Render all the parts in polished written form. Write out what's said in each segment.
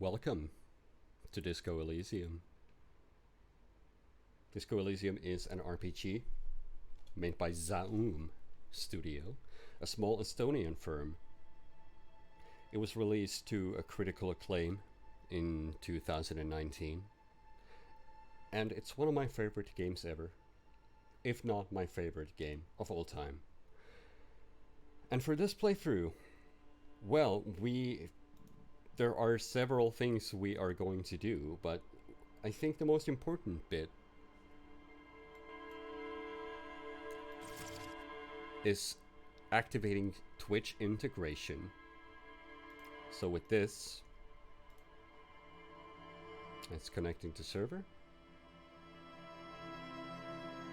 Welcome to Disco Elysium. Disco Elysium is an RPG made by Zaum Studio, a small Estonian firm. It was released to a critical acclaim in 2019, and it's one of my favorite games ever, if not my favorite game of all time. And for this playthrough, well, there are several things we are going to do, but I think the most important bit is activating Twitch integration. So with this, it's connecting to server.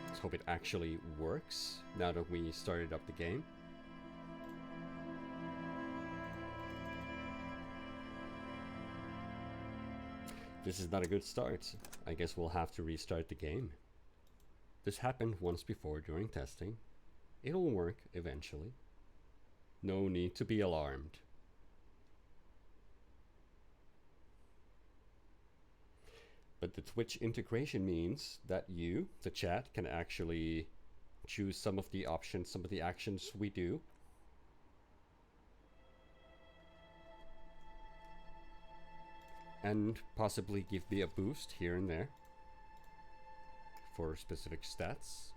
Let's hope it actually works now that we started up the game. This is not a good start. I guess we'll have to restart the game. This happened once before during testing. It'll work eventually. No need to be alarmed. But the Twitch integration means that you, the chat, can actually choose some of the options, some of the actions we do. And possibly give me a boost here and there for specific stats.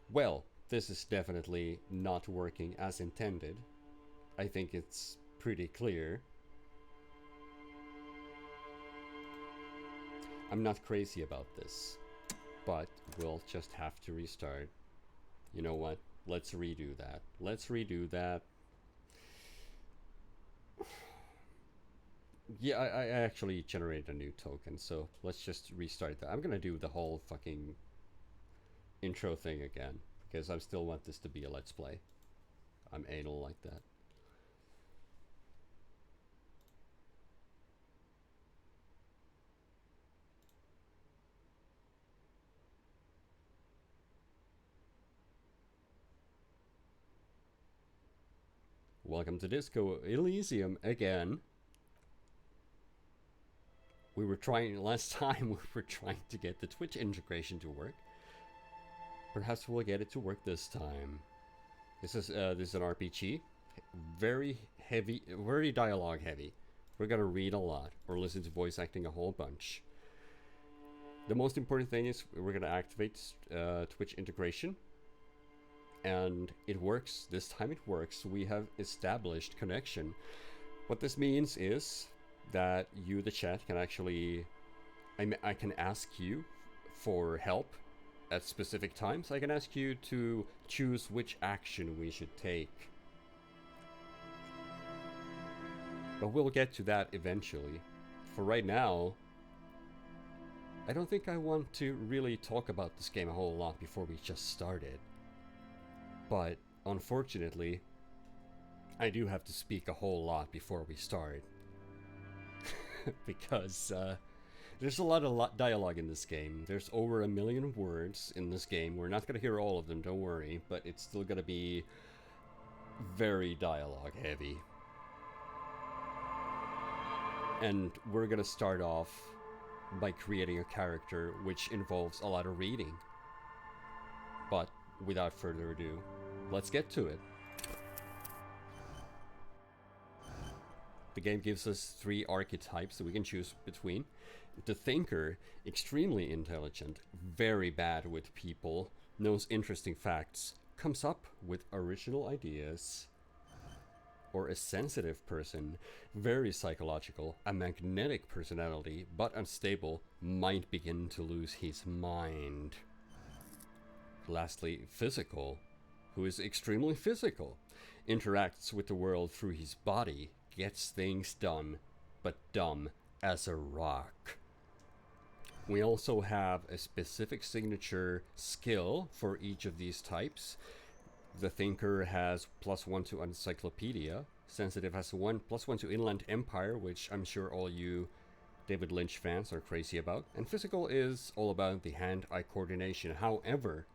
Well, this is definitely not working as intended. I think it's pretty clear. I'm not crazy about this, but we'll just have to restart. You know what? Let's redo that. Let's redo that. Yeah, I actually generated a new token, so let's just restart that. I'm gonna do the whole fucking intro thing again, because I still want this to be a let's play. I'm anal like that. Welcome to Disco Elysium again. We were trying, last time we were trying to get the Twitch integration to work. Perhaps we'll get it to work this time. This is an RPG. Very heavy, very dialogue heavy. We're gonna read a lot or listen to voice acting a whole bunch. The most important thing is we're gonna activate Twitch integration. And it works. This time it works. We have established connection. What this means is that you, the chat, can actually... I can ask you for help at specific times. I can ask you to choose which action we should take. But we'll get to that eventually. For right now, I don't think I want to really talk about this game a whole lot before we just started. But unfortunately, I do have to speak a whole lot before we start. Because there's a lot of dialogue in this game. There's over 1 million words in this game. We're not going to hear all of them, don't worry. But it's still going to be very dialogue heavy. And we're going to start off by creating a character which involves a lot of reading. But without further ado, let's get to it. The game gives us 3 archetypes that we can choose between. The thinker, extremely intelligent, very bad with people, knows interesting facts, comes up with original ideas. Or a sensitive person, very psychological, a magnetic personality, but unstable, might begin to lose his mind. Lastly, physical, who is extremely physical, interacts with the world through his body, gets things done, but dumb as a rock. We also have a specific signature skill for each of these types. The thinker has +1 to encyclopedia, sensitive has +1 to Inland Empire, which I'm sure all you David Lynch fans are crazy about, and physical is all about the hand-eye coordination. However,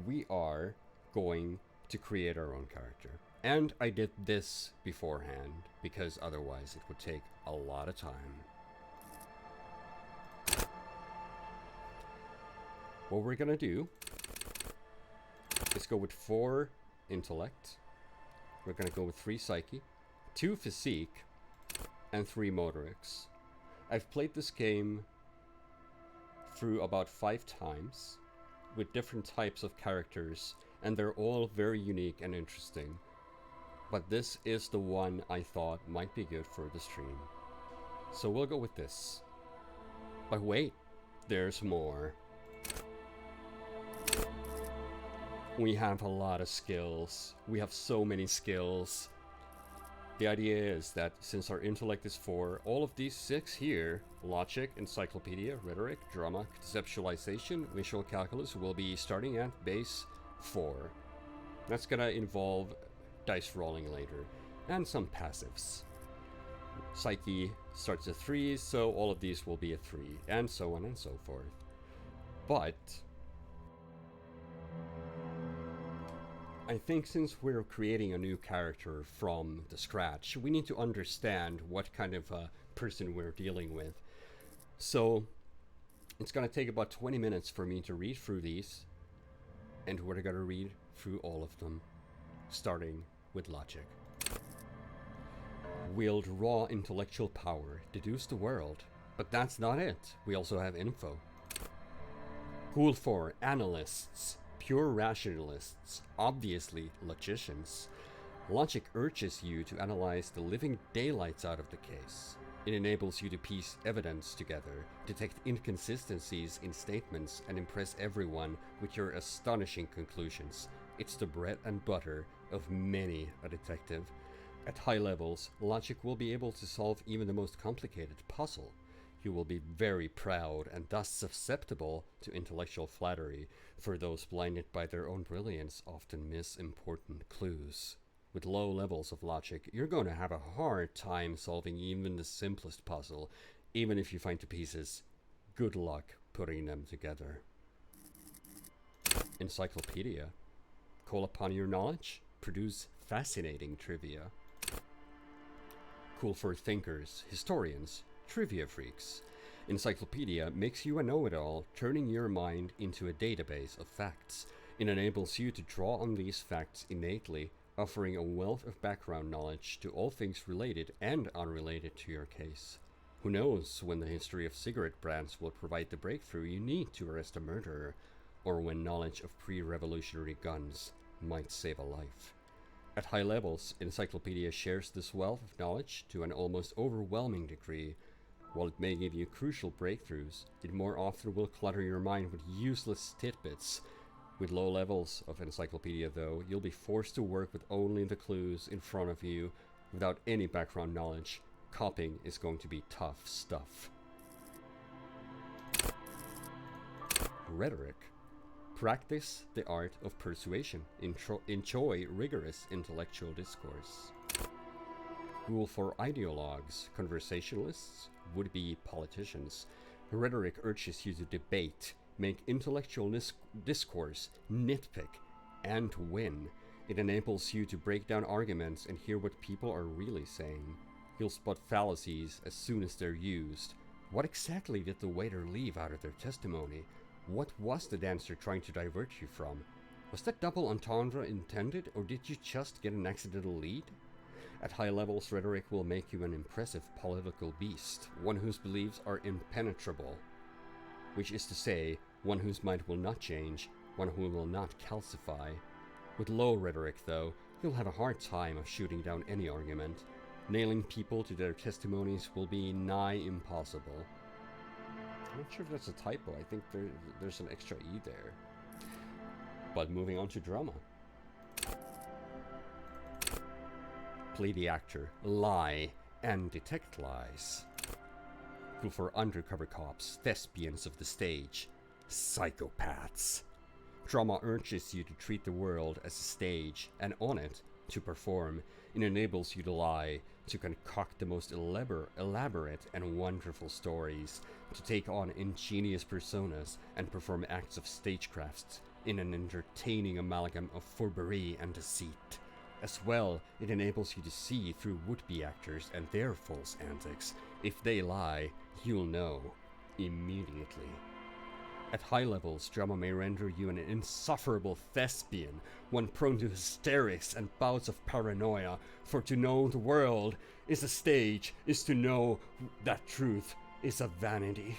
we are going to create our own character. And I did this beforehand, because otherwise it would take a lot of time. What we're gonna do is go with 4 intellect. We're gonna go with 3 psyche, 2 physique, and 3 motorics. I've played this game through about 5 times with different types of characters, and they're all very unique and interesting. But this is the one I thought might be good for the stream. So we'll go with this. But wait, there's more. We have a lot of skills. We have so many skills. The idea is that since our intellect is 4, all of these 6 here, logic, encyclopedia, rhetoric, drama, conceptualization, visual calculus, will be starting at base 4. That's gonna involve dice rolling later, and some passives. Psyche starts at 3, so all of these will be at 3, and so on and so forth. But I think since we're creating a new character from the scratch, we need to understand what kind of a person we're dealing with. So it's gonna take about 20 minutes for me to read through these, and we're gonna read through all of them, starting with logic. Wield raw intellectual power, deduce the world, but that's not it. We also have info. Cool for analysts, pure rationalists, obviously logicians. Logic urges you to analyze the living daylights out of the case. It enables you to piece evidence together, detect inconsistencies in statements, and impress everyone with your astonishing conclusions. It's the bread and butter of many a detective. At high levels, logic will be able to solve even the most complicated puzzle. You will be very proud and thus susceptible to intellectual flattery, for those blinded by their own brilliance often miss important clues. With low levels of logic, you're going to have a hard time solving even the simplest puzzle, even if you find the pieces. Good luck putting them together. Encyclopedia. Call upon your knowledge, produce fascinating trivia. Cool for thinkers, historians, trivia freaks. Encyclopedia makes you a know-it-all, turning your mind into a database of facts. It enables you to draw on these facts innately, offering a wealth of background knowledge to all things related and unrelated to your case. Who knows when the history of cigarette brands will provide the breakthrough you need to arrest a murderer, or when knowledge of pre-revolutionary guns might save a life. At high levels, Encyclopedia shares this wealth of knowledge to an almost overwhelming degree. While it may give you crucial breakthroughs, it more often will clutter your mind with useless tidbits. With low levels of Encyclopedia, though, you'll be forced to work with only the clues in front of you. Without any background knowledge, copying is going to be tough stuff. Rhetoric. Practice the art of persuasion. Enjoy rigorous intellectual discourse. Rule for ideologues, conversationalists, would-be politicians. Rhetoric urges you to debate, make intellectual discourse, nitpick, and win. It enables you to break down arguments and hear what people are really saying. You'll spot fallacies as soon as they're used. What exactly did the waiter leave out of their testimony? What was the dancer trying to divert you from? Was that double entendre intended, or did you just get an accidental lead? At high levels, rhetoric will make you an impressive political beast, one whose beliefs are impenetrable, which is to say, one whose mind will not change, one who will not calcify. With low rhetoric, though, you'll have a hard time of shooting down any argument. Nailing people to their testimonies will be nigh impossible. I'm not sure if that's a typo. I think there's an extra E there. But moving on to drama. Play the actor, lie, and detect lies. Cool for undercover cops, thespians of the stage, psychopaths. Drama urges you to treat the world as a stage, and on it, to perform. It enables you to lie, to concoct the most elaborate and wonderful stories, to take on ingenious personas, and perform acts of stagecraft in an entertaining amalgam of fourberie and deceit. As well, it enables you to see through would-be actors and their false antics. If they lie, you'll know immediately. At high levels, drama may render you an insufferable thespian, one prone to hysterics and bouts of paranoia, for to know the world is a stage, is to know that truth is a vanity.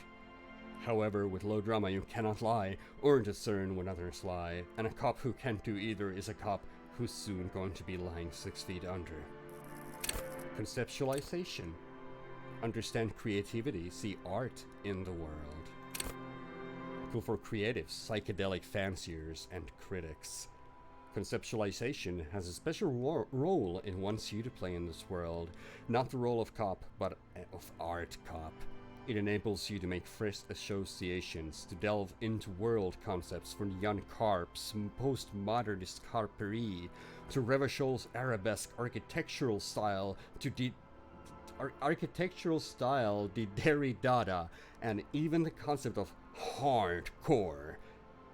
However, with low drama you cannot lie, or discern when others lie, and a cop who can't do either is a cop who's soon going to be lying 6 feet under. Conceptualization. Understand creativity, see art in the world. Cool for creatives, psychedelic fanciers, and critics. Conceptualization has a special role it wants you to play in this world. Not the role of cop, but of art cop. It enables you to make fresh associations, to delve into world concepts from Jan Karp's postmodernist Carperie, to Revachol's arabesque architectural style, to architectural style, the Derrida, and even the concept of hardcore.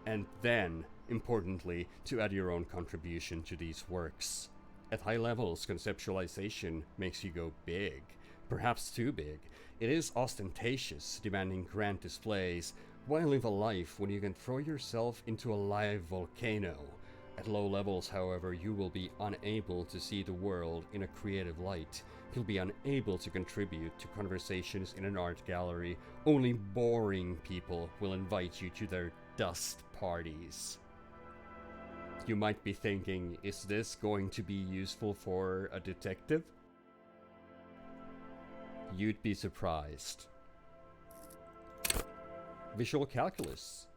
And then, importantly, to add your own contribution to these works. At high levels, conceptualization makes you go big, perhaps too big. It is ostentatious, demanding grand displays. Why live a life when you can throw yourself into a live volcano? At low levels, however, you will be unable to see the world in a creative light. You'll be unable to contribute to conversations in an art gallery. Only boring people will invite you to their dust parties. You might be thinking, is this going to be useful for a detective? You'd be surprised. Visual calculus.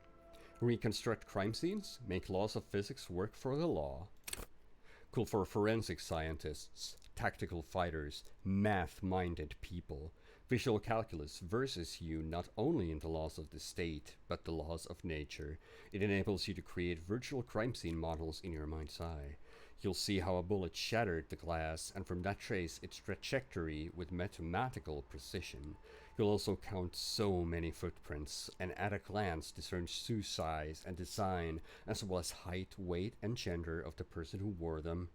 Reconstruct crime scenes, make laws of physics work for the law. Cool for forensic scientists, tactical fighters, math-minded people. Visual calculus versus you not only in the laws of the state, but the laws of nature. It enables you to create virtual crime scene models in your mind's eye. You'll see how a bullet shattered the glass, and from that trace its trajectory with mathematical precision. You'll also count so many footprints, and at a glance discern shoe size and design, as well as height, weight, and gender of the person who wore them.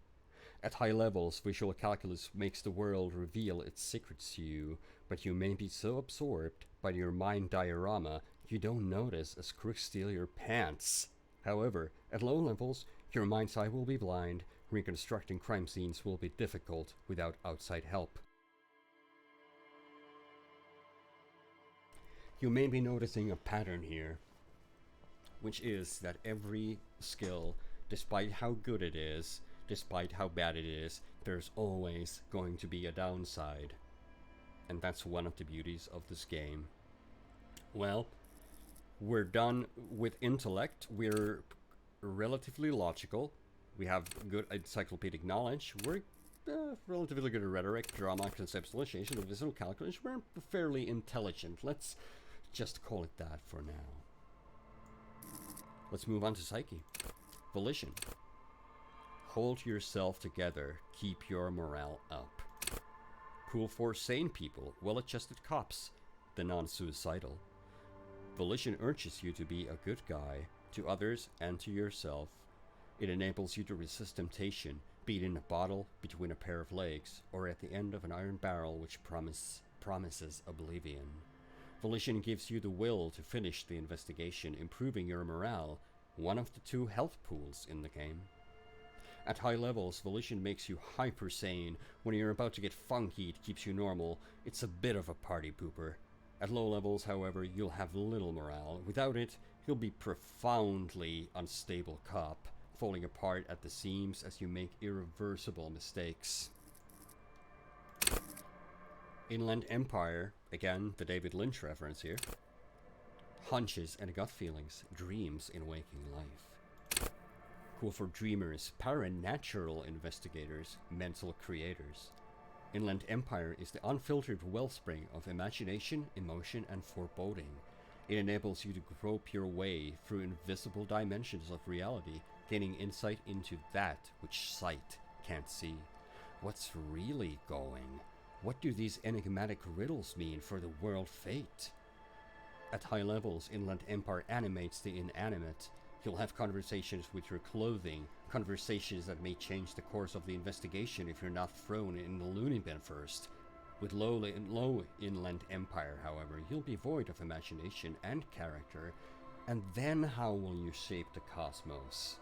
At high levels, visual calculus makes the world reveal its secrets to you, but you may be so absorbed by your mind diorama you don't notice as crooks steal your pants. However, at low levels, your mind's eye will be blind. Reconstructing crime scenes will be difficult without outside help. You may be noticing a pattern here, which is that every skill, despite how good it is, despite how bad it is, there's always going to be a downside. And that's one of the beauties of this game. Well, we're done with intellect. We're relatively logical. We have good encyclopedic knowledge. We're relatively good at rhetoric, drama, conceptualization, and visual calculus. We're fairly intelligent. Let's just call it that for now. Let's move on to psyche. Volition. Hold yourself together. Keep your morale up. Cool for sane people, well-adjusted cops, the non-suicidal. Volition urges you to be a good guy, to others and to yourself. It enables you to resist temptation, be it in a bottle, between a pair of legs, or at the end of an iron barrel which promises oblivion. Volition gives you the will to finish the investigation, improving your morale, one of the 2 health pools in the game. At high levels, Volition makes you hyper sane. When you're about to get funky, it keeps you normal. It's a bit of a party pooper. At low levels, however, you'll have little morale. Without it, you'll be profoundly unstable cop, falling apart at the seams as you make irreversible mistakes. Inland Empire, again the David Lynch reference here. Hunches and gut feelings, dreams in waking life. Cool for dreamers, paranatural investigators, mental creators. Inland Empire is the unfiltered wellspring of imagination, emotion, and foreboding. It enables you to grope your way through invisible dimensions of reality, gaining insight into that which sight can't see. What's really going? What do these enigmatic riddles mean for the world fate? At high levels, Inland Empire animates the inanimate. You'll have conversations with your clothing, conversations that may change the course of the investigation if you're not thrown in the loony bin first. With low inland empire, however, you'll be void of imagination and character, and then how will you shape the cosmos?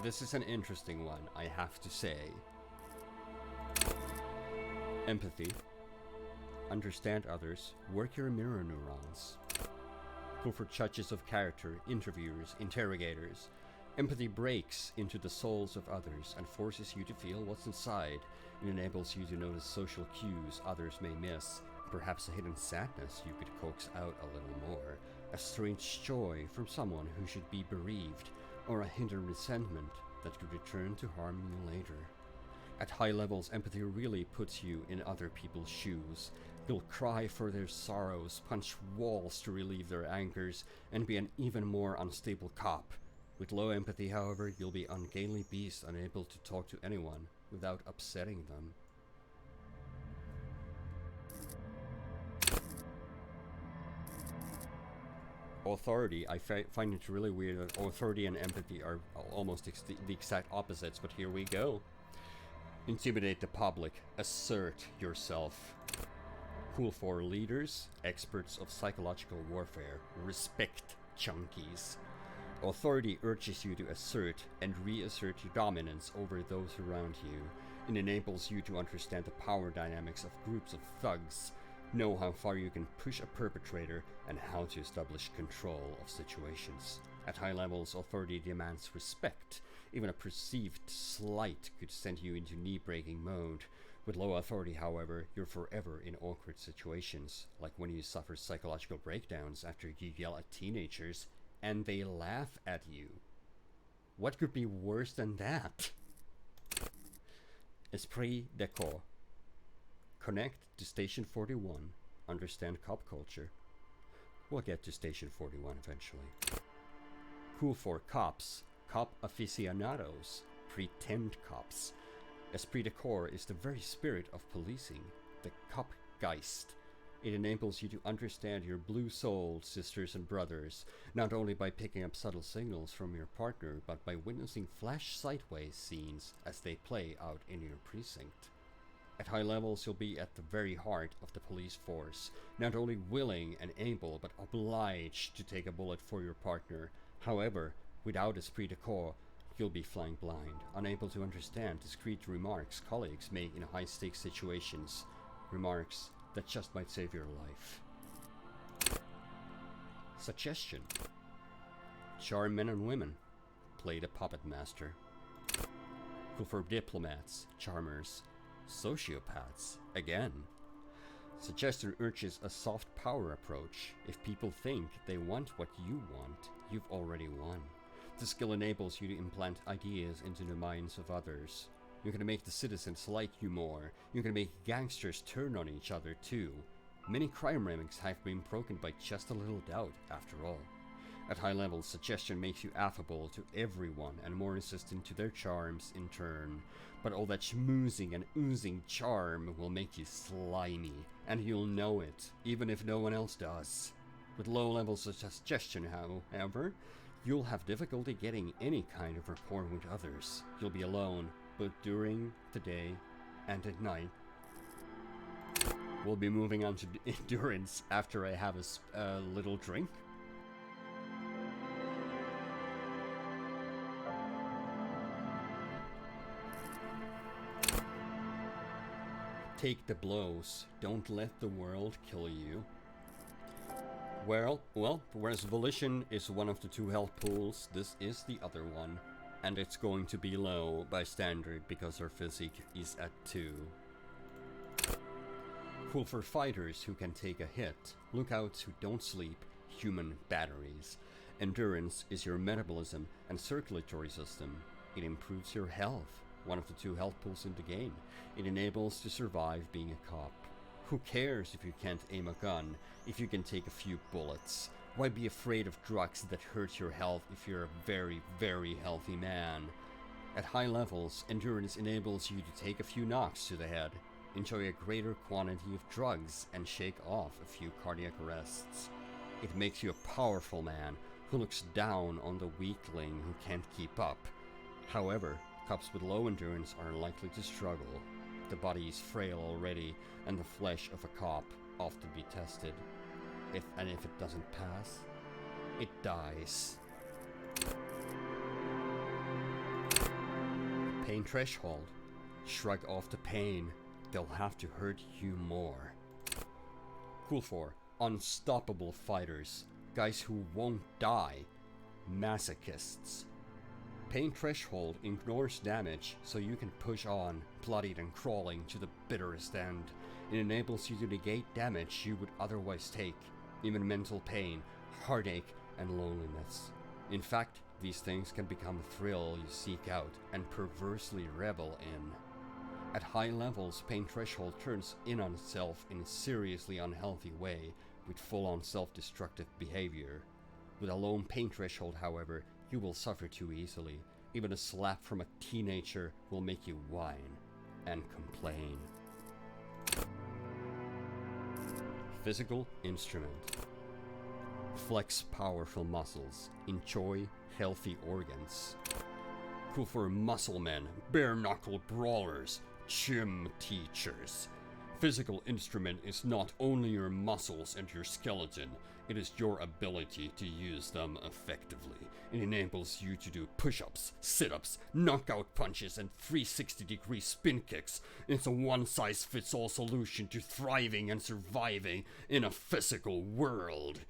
This is an interesting one, I have to say. Empathy. Understand others. Work your mirror neurons. Go for judges of character, interviewers, interrogators. Empathy breaks into the souls of others and forces you to feel what's inside. It enables you to notice social cues others may miss. Perhaps a hidden sadness you could coax out a little more. A strange joy from someone who should be bereaved. Or a hidden resentment that could return to harm you later. At high levels, empathy really puts you in other people's shoes. You'll cry for their sorrows, punch walls to relieve their angers, and be an even more unstable cop. With low empathy, however, you'll be ungainly beast, unable to talk to anyone without upsetting them. Authority. I find it really weird that authority and empathy are almost the exact opposites, but here we go. Intimidate the public. Assert yourself. Cool for leaders, experts of psychological warfare. Respect junkies. Authority urges you to assert and reassert your dominance over those around you. It enables you to understand the power dynamics of groups of thugs, know how far you can push a perpetrator, and how to establish control of situations. At high levels, authority demands respect. Even a perceived slight could send you into knee-breaking mode. With low authority, however, you're forever in awkward situations, like when you suffer psychological breakdowns after you yell at teenagers and they laugh at you. What could be worse than that? Esprit de corps. Connect to Station 41. Understand cop culture. We'll get to Station 41 eventually. Cool for cops. Cop aficionados. Pretend cops. Esprit de corps is the very spirit of policing. The copgeist. It enables you to understand your blue soul sisters and brothers, not only by picking up subtle signals from your partner, but by witnessing flash sideways scenes as they play out in your precinct. At high levels, you'll be at the very heart of the police force, not only willing and able, but obliged to take a bullet for your partner. However, without esprit de corps, you'll be flying blind, unable to understand discreet remarks colleagues make in high-stakes situations. Remarks that just might save your life. Suggestion. Charm men and women. Play the puppet master. Go for diplomats, charmers, sociopaths, again. Suggestion urges a soft power approach. If people think they want what you want, you've already won. The skill enables you to implant ideas into the minds of others. You can make the citizens like you more. You can make gangsters turn on each other too. Many crime rings have been broken by just a little doubt, after all. At high levels, suggestion makes you affable to everyone and more resistant to their charms in turn. But all that schmoozing and oozing charm will make you slimy, and you'll know it, even if no one else does. With low levels of suggestion, however, you'll have difficulty getting any kind of rapport with others. You'll be alone, both during the day and at night. We'll be moving on to endurance after I have a little drink. Take the blows. Don't let the world kill you. Well, whereas volition is one of the two health pools, this is the other one. And it's going to be low by standard because our physique is at 2. Cool for fighters who can take a hit, lookouts who don't sleep, human batteries. Endurance is your metabolism and circulatory system. It improves your health, one of the two health pools in the game. It enables to survive being a cop. Who cares if you can't aim a gun, if you can take a few bullets? Why be afraid of drugs that hurt your health if you're a very, very healthy man? At high levels, endurance enables you to take a few knocks to the head, enjoy a greater quantity of drugs, and shake off a few cardiac arrests. It makes you a powerful man, who looks down on the weakling who can't keep up. However, cops with low endurance are likely to struggle. The body is frail already, and the flesh of a cop often be tested. If it doesn't pass, it dies. Pain threshold. Shrug off the pain. They'll have to hurt you more. Cool 4. Unstoppable fighters. Guys who won't die. Masochists. Pain threshold ignores damage, so you can push on, bloodied and crawling to the bitterest end. It enables you to negate damage you would otherwise take, even mental pain, heartache, and loneliness. In fact, these things can become a thrill you seek out and perversely revel in. At high levels, pain threshold turns in on itself in a seriously unhealthy way, with full-on self-destructive behavior. With a low pain threshold, however, you will suffer too easily. Even a slap from a teenager will make you whine and complain. Physical instrument. Flex powerful muscles. Enjoy healthy organs. Cool for muscle men, bare-knuckle brawlers, gym teachers. Physical instrument is not only your muscles and your skeleton, it is your ability to use them effectively. It enables you to do push-ups, sit-ups, knockout punches, and 360-degree spin kicks. It's a one-size-fits-all solution to thriving and surviving in a physical world.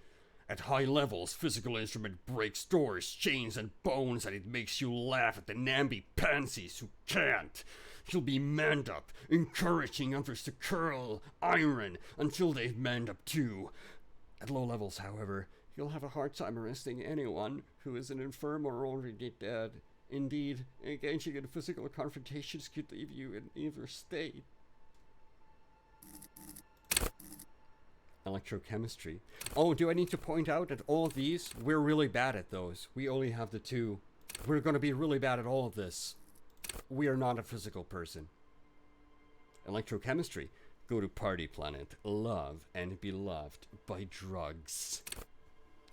At high levels, physical instrument breaks doors, chains, and bones, and it makes you laugh at the namby-pansies who can't. You'll be manned up, encouraging others to curl, iron, until they've manned up too. At low levels, however, you'll have a hard time arresting anyone who is an infirm or already dead. Indeed, engaging in physical confrontations could leave you in either state. Electrochemistry. Oh, do I need to point out that all of these, we're really bad at those. We only have the 2. We're going to be really bad at all of this. We are not a physical person. Electrochemistry. Go to party planet. Love and be loved by drugs.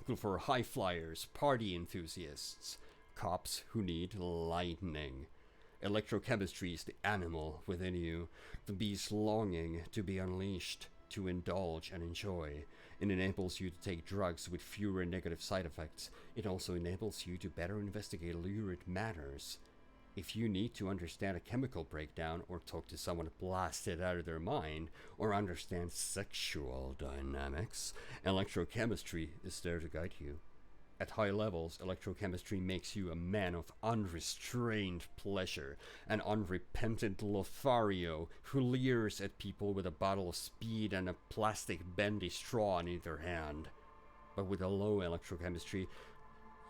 Go for high flyers, party enthusiasts, cops who need lightning. Electrochemistry is the animal within you, the beast longing to be unleashed, to indulge and enjoy. It enables you to take drugs with fewer negative side effects. It also enables you to better investigate lurid matters. If you need to understand a chemical breakdown, or talk to someone blasted out of their mind, or understand sexual dynamics, electrochemistry is there to guide you. At high levels, electrochemistry makes you a man of unrestrained pleasure, an unrepentant Lothario who leers at people with a bottle of speed and a plastic bendy straw in either hand. But with a low electrochemistry,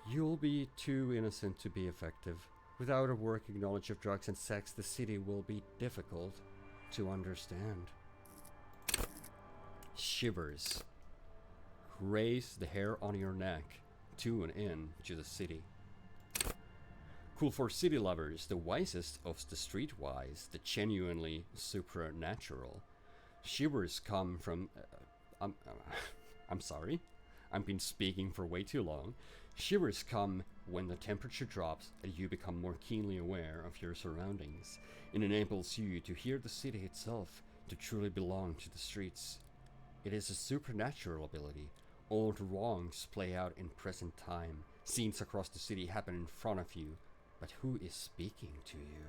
you'll be too innocent to be effective. Without a working knowledge of drugs and sex, the city will be difficult to understand. Shivers. Raise the hair on your neck. Tune in to the city. Cool for city lovers, the wisest of the streetwise, the genuinely supernatural. Shivers come from... I'm sorry. I've been speaking for way too long. Shivers come when the temperature drops and you become more keenly aware of your surroundings. It enables you to hear the city itself, to truly belong to the streets. It is a supernatural ability. Old wrongs play out in present time. Scenes across the city happen in front of you, but who is speaking to you?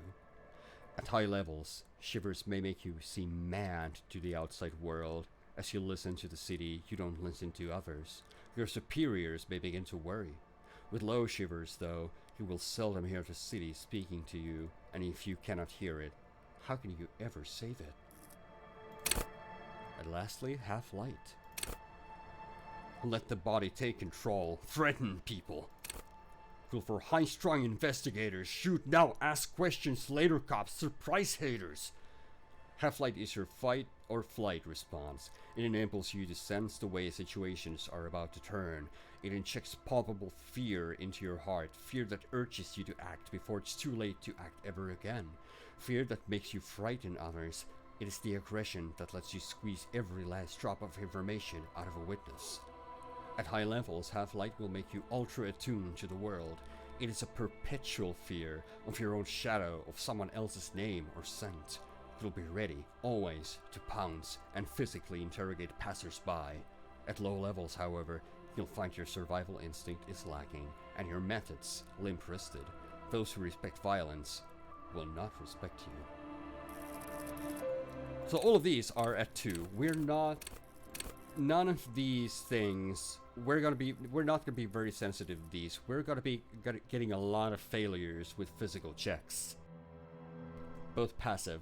At high levels, shivers may make you seem mad to the outside world. As you listen to the city, you don't listen to others. Your superiors may begin to worry. With low shivers, though, you will seldom hear the city speaking to you, and if you cannot hear it, how can you ever save it? And lastly, halflight. Let the body take control. Threaten people. Go for high-strung investigators. Shoot now, ask questions later, cops. Surprise haters. Halflight is your fight or flight response. It enables you to sense the way situations are about to turn. It injects palpable fear into your heart, fear that urges you to act before it's too late to act ever again. Fear that makes you frighten others. It is the aggression that lets you squeeze every last drop of information out of a witness. At high levels, halflight will make you ultra attuned to the world. It is a perpetual fear of your own shadow, of someone else's name or scent. You'll be ready, always, to pounce and physically interrogate passers-by. At low levels, however, you'll find your survival instinct is lacking, and your methods limp-wristed. Those who respect violence will not respect you. So all of these are at 2. None of these things, we're not gonna be very sensitive to these. We're gonna be getting a lot of failures with physical checks. Both passive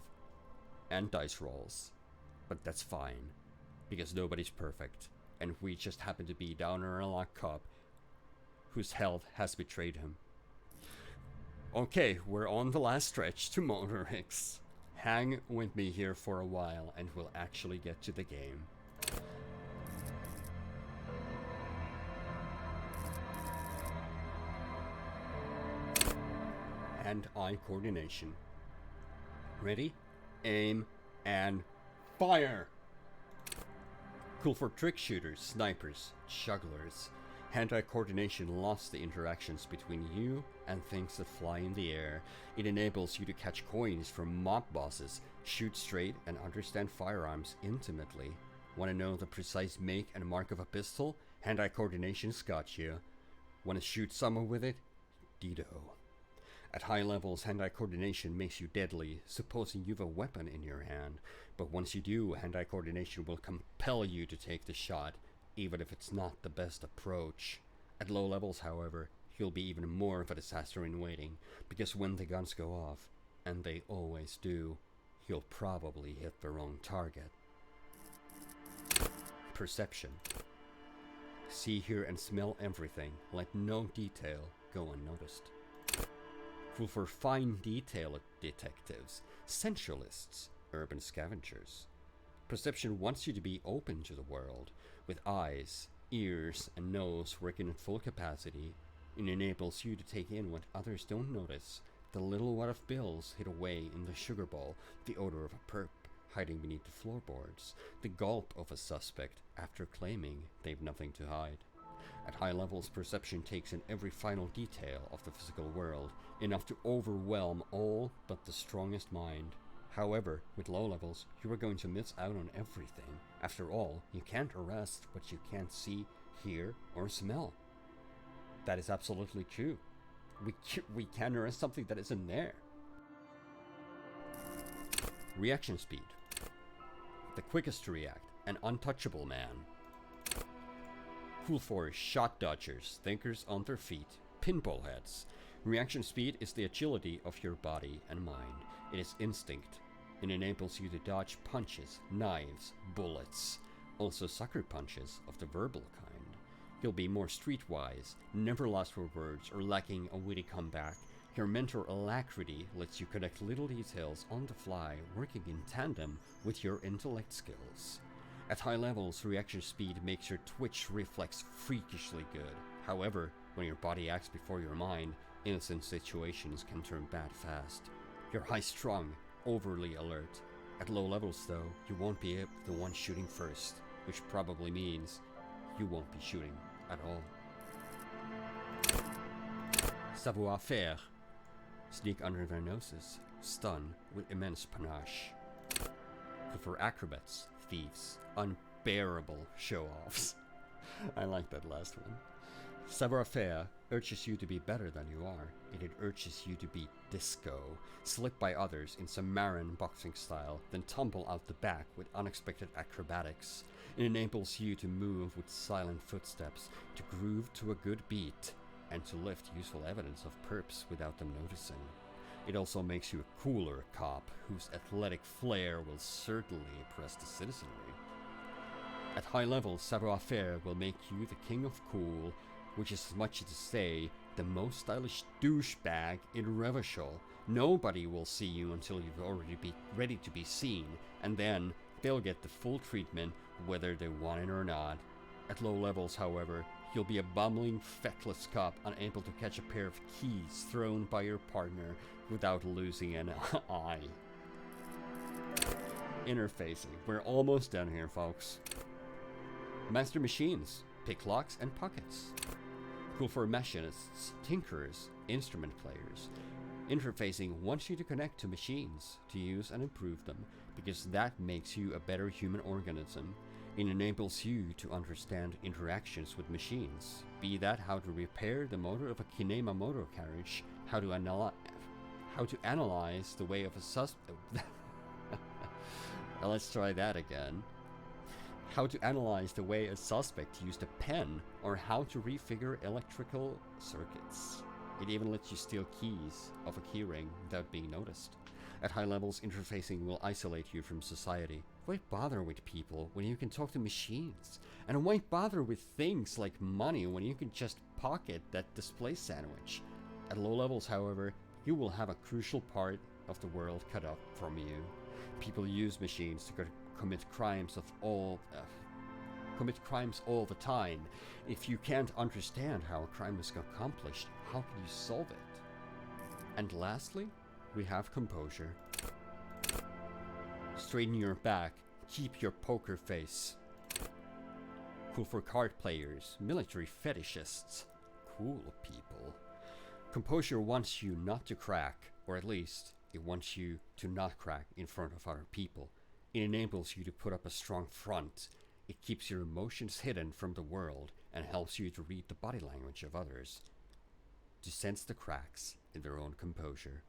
and dice rolls. But that's fine, because nobody's perfect, and we just happen to be down in a lock cup whose health has betrayed him. Okay, we're on the last stretch to Monarchs. Hang with me here for a while and we'll actually get to the game. Hand-eye coordination. Ready, aim, and fire! Cool for trick shooters, snipers, jugglers. Hand-eye coordination lost the interactions between you and things that fly in the air. It enables you to catch coins from mob bosses, shoot straight, and understand firearms intimately. Want to know the precise make and mark of a pistol? Hand-eye coordination's got you. Want to shoot someone with it? Ditto. At high levels, hand-eye coordination makes you deadly, supposing you've a weapon in your hand. But once you do, hand-eye coordination will compel you to take the shot, even if it's not the best approach. At low levels, however, you'll be even more of a disaster in waiting, because when the guns go off, and they always do, you'll probably hit the wrong target. Perception. See, hear, and smell everything. Let no detail go unnoticed. Cool for fine detail detectives, sensualists, urban scavengers. Perception wants you to be open to the world, with eyes, ears, and nose working at full capacity. It enables you to take in what others don't notice. The little wad of bills hid away in the sugar bowl, the odor of a perp hiding beneath the floorboards, the gulp of a suspect after claiming they've nothing to hide. At high levels, perception takes in every final detail of the physical world, enough to overwhelm all but the strongest mind. However, with low levels, you are going to miss out on everything. After all, you can't arrest what you can't see, hear, or smell. That is absolutely true. We can arrest something that isn't there. Reaction speed. The quickest to react, an untouchable man. Cool for shot dodgers, thinkers on their feet, pinball heads. Reaction speed is the agility of your body and mind. It is instinct. It enables you to dodge punches, knives, bullets, also sucker punches of the verbal kind. You'll be more streetwise, never lost for words or lacking a witty comeback. Your mental alacrity lets you connect little details on the fly, working in tandem with your intellect skills. At high levels, reaction speed makes your twitch reflex freakishly good. However, when your body acts before your mind, innocent situations can turn bad fast. You're high-strung, overly alert. At low levels, though, you won't be the one shooting first, which probably means you won't be shooting at all. Sabre Fear. Sneak under their noses, stun with immense panache. For acrobats, thieves, unbearable show-offs. I like that last one. Sabre Fear urges you to be better than you are, and it urges you to be disco, slip by others in some Marin boxing style, then tumble out the back with unexpected acrobatics. It enables you to move with silent footsteps, to groove to a good beat, and to lift useful evidence of perps without them noticing. It also makes you a cooler cop, whose athletic flair will certainly impress the citizenry. At high levels, Sabre Fear will make you the king of cool, which is as much as to say, the most stylish douchebag in Revachol. Nobody will see you until you've already be ready to be seen, and then they'll get the full treatment whether they want it or not. At low levels, however, you'll be a bumbling, feckless cop unable to catch a pair of keys thrown by your partner without losing an eye. Interfacing. We're almost done here, folks. Master machines. pick locks and pockets. Cool for machinists, tinkerers, instrument players. Interfacing wants you to connect to machines, to use and improve them, because that makes you a better human organism. It enables you to understand interactions with machines, be that how to repair the motor of a kinema motor carriage, how to analyze the way of a let's try that again. How to analyze the way a suspect used a pen, or how to refigure electrical circuits. It even lets you steal keys of a keyring without being noticed. At high levels, interfacing will isolate you from society. Why bother with people when you can talk to machines? And why bother with things like money when you can just pocket that display sandwich? At low levels, however, you will have a crucial part of the world cut off from you. People use machines to commit crimes all the time. If you can't understand how a crime is accomplished, how can you solve it? And lastly, we have composure. Straighten your back, keep your poker face. Cool for card players, military fetishists, cool people. Composure wants you not to crack, or at least it wants you to not crack in front of other people. It enables you to put up a strong front. It keeps your emotions hidden from the world and helps you to read the body language of others, to sense the cracks in their own composure.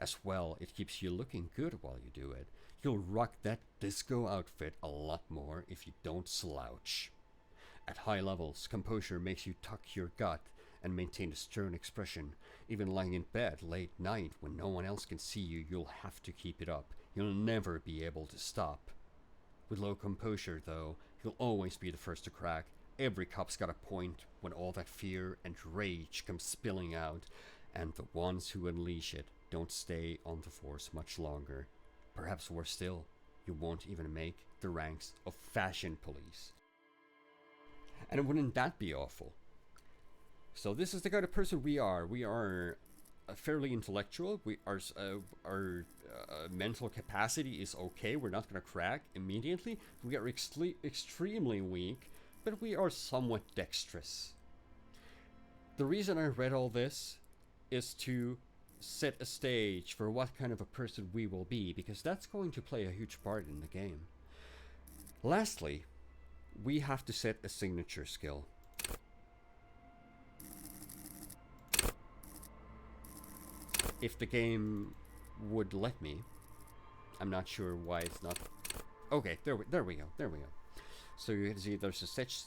As well, it keeps you looking good while you do it. You'll rock that disco outfit a lot more if you don't slouch. At high levels, composure makes you tuck your gut and maintain a stern expression. Even lying in bed late night when no one else can see you, you'll have to keep it up. You'll never be able to stop. With low composure, though, you'll always be the first to crack. Every cup's got a point when all that fear and rage comes spilling out, and the ones who unleash it don't stay on the force much longer. Perhaps worse still, you won't even make the ranks of fashion police. And wouldn't that be awful? So this is the kind of person we are. We are fairly intellectual. Our mental capacity is okay. We're not going to crack immediately. We are extremely weak, but we are somewhat dexterous. The reason I read all this is to set a stage for what kind of a person we will be, because that's going to play a huge part in the game. Lastly, we have to set a signature skill. If the game would let me. I'm not sure why it's not. Okay, there we go. So you can see there's a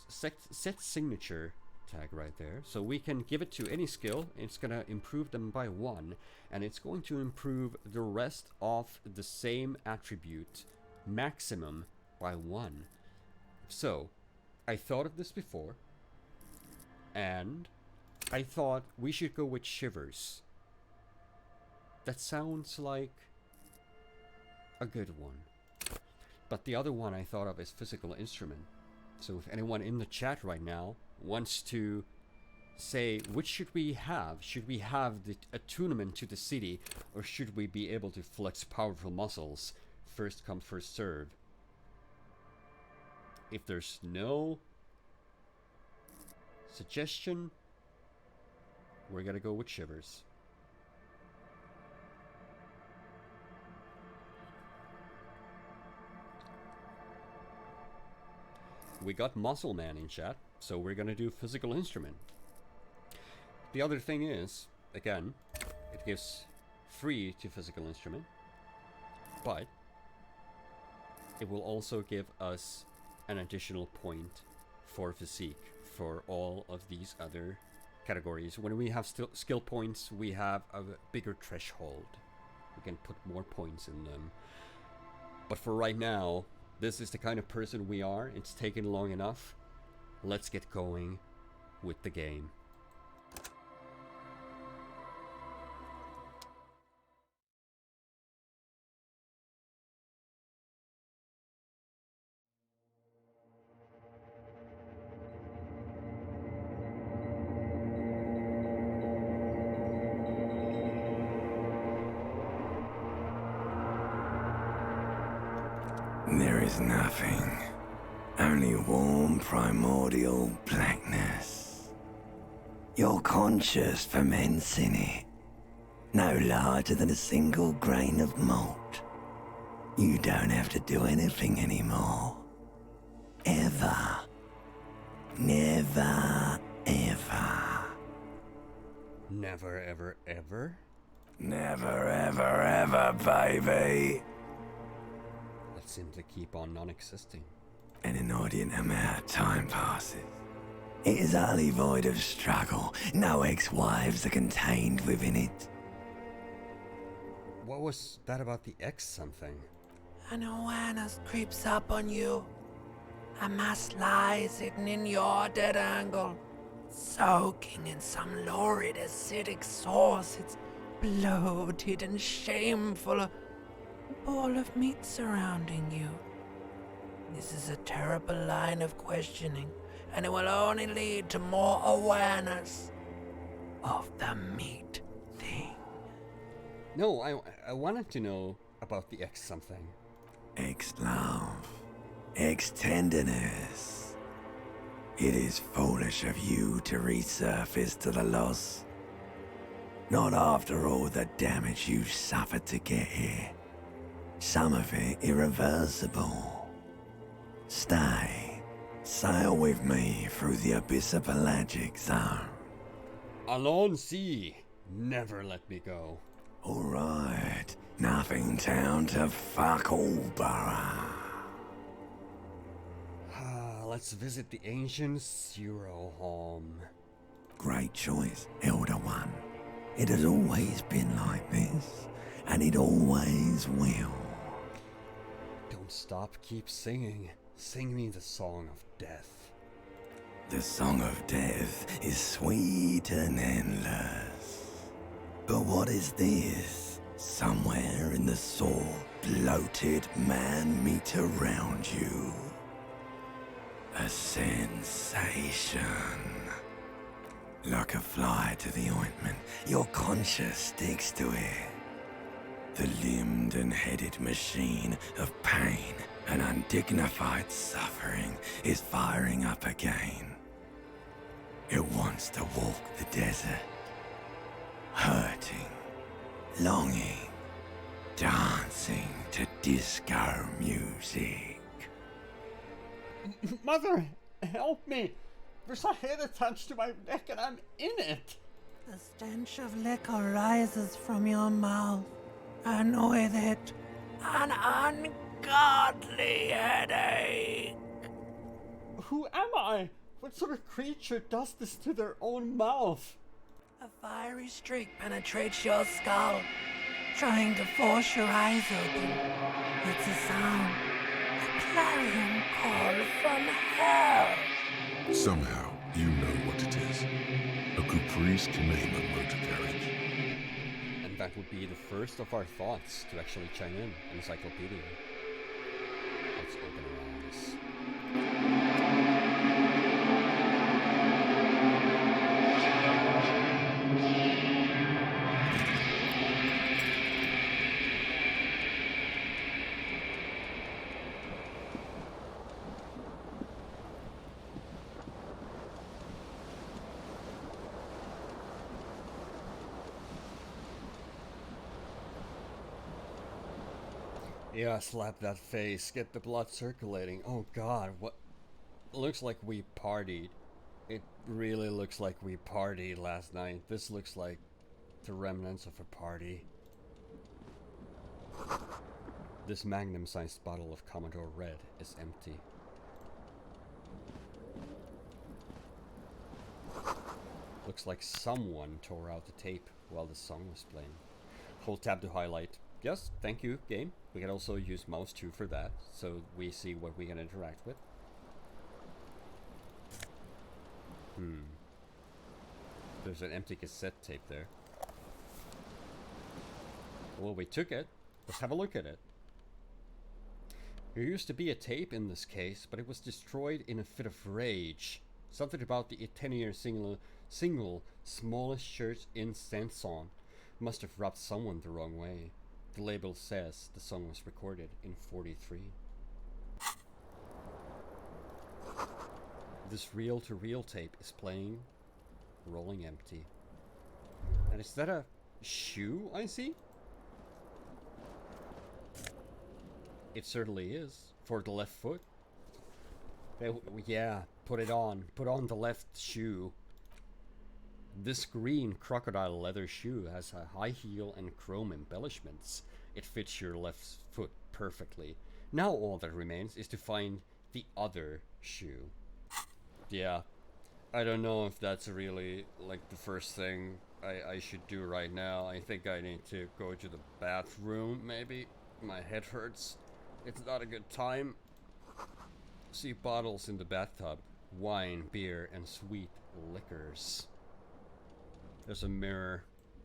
set signature tag right there. So we can give it to any skill. It's going to improve them by 1. And it's going to improve the rest of the same attribute maximum by 1. So, I thought of this before. And I thought we should go with shivers. That sounds like a good one. But the other one I thought of is physical instrument. So if anyone in the chat right now wants to say, which should we have? Should we have the attunement to the city, or should we be able to flex powerful muscles? First come, first serve. If there's no suggestion, we're gonna go with shivers. We got Muscle Man in chat, so we're gonna do physical instrument. The other thing is, again, it gives free to physical instrument, but it will also give us an additional point for physique for all of these other categories. When we have skill points, we have a bigger threshold. We can put more points in them. But for right now, this is the kind of person we are. It's taken long enough. Let's get going with the game. There is nothing Only warm primordial blackness. Your conscious ferments in it, no larger than a single grain of malt. You don't have to do anything anymore. Ever. Never, ever. Never, ever, ever? Never, ever, ever, baby. Let's simply keep on non-existing. An inordinate amount of time passes. It is utterly void of struggle. No ex-wives are contained within it. What was that about the X something? An awareness creeps up on you. A mass lies hidden in your dead angle, soaking in some lurid acidic sauce. It's bloated and shameful, a ball of meat surrounding you. This is a terrible line of questioning, and it will only lead to more awareness of the meat thing. No, I wanted to know about the X something. Ex-love. Ex-tenderness. It is foolish of you to resurface to the loss. Not after all the damage you've suffered to get here. Some of it irreversible. Stay. Sail with me through the abyssopelagic zone. Allons-y. Never let me go. Alright. Nothing town to fuck all borough. Let's visit the ancient Zero home. Great choice, Elder One. It has always been like this, and it always will. Don't stop, keep singing. Sing me the song of death. The song of death is sweet and endless. But what is this? Somewhere in the soul, bloated man meet around you. A sensation. Like a fly to the ointment, your conscience sticks to it. The limbed and headed machine of pain and undignified suffering is firing up again. It wants to walk the desert, hurting, longing, dancing to disco music. Mother, help me! There's a head attached to my neck and I'm in it! The stench of liquor rises from your mouth, and with it, an ungodly headache. Who am I? What sort of creature does this to their own mouth? A fiery streak penetrates your skull, trying to force your eyes open. It's a sound, a clarion call from hell. Somehow, you know what it is. A caprice to name a motor carriage. And that would be the first of our thoughts to actually chime in encyclopedia. Let's open our eyes. Yeah, slap that face, get the blood circulating. Oh god, what? Looks like we partied. It really looks like we partied last night. This looks like the remnants of a party. This magnum-sized bottle of Commodore Red is empty. Looks like someone tore out the tape while the song was playing. Hold tab to highlight. Yes, thank you, game. We can also use mouse 2 for that, so we see what we can interact with. There's an empty cassette tape there. Well, we took it. Let's have a look at it. There used to be a tape in this case, but it was destroyed in a fit of rage. Something about the 10-year single smallest church in Sanson must have rubbed someone the wrong way. The label says the song was recorded in '43. this reel-to-reel tape is playing Rolling Empty. And is that a shoe I see? It certainly is. For the left foot. Yeah, put it on. Put on the left shoe. This green crocodile leather shoe has a high heel and chrome embellishments. It fits your left foot perfectly. Now all that remains is to find the other shoe. Yeah, I don't know if that's really like the first thing I should do right now. I think I need to go to the bathroom, maybe. My head hurts. It's not a good time. See bottles in the bathtub. Wine, beer, and sweet liquors. There's a mirror.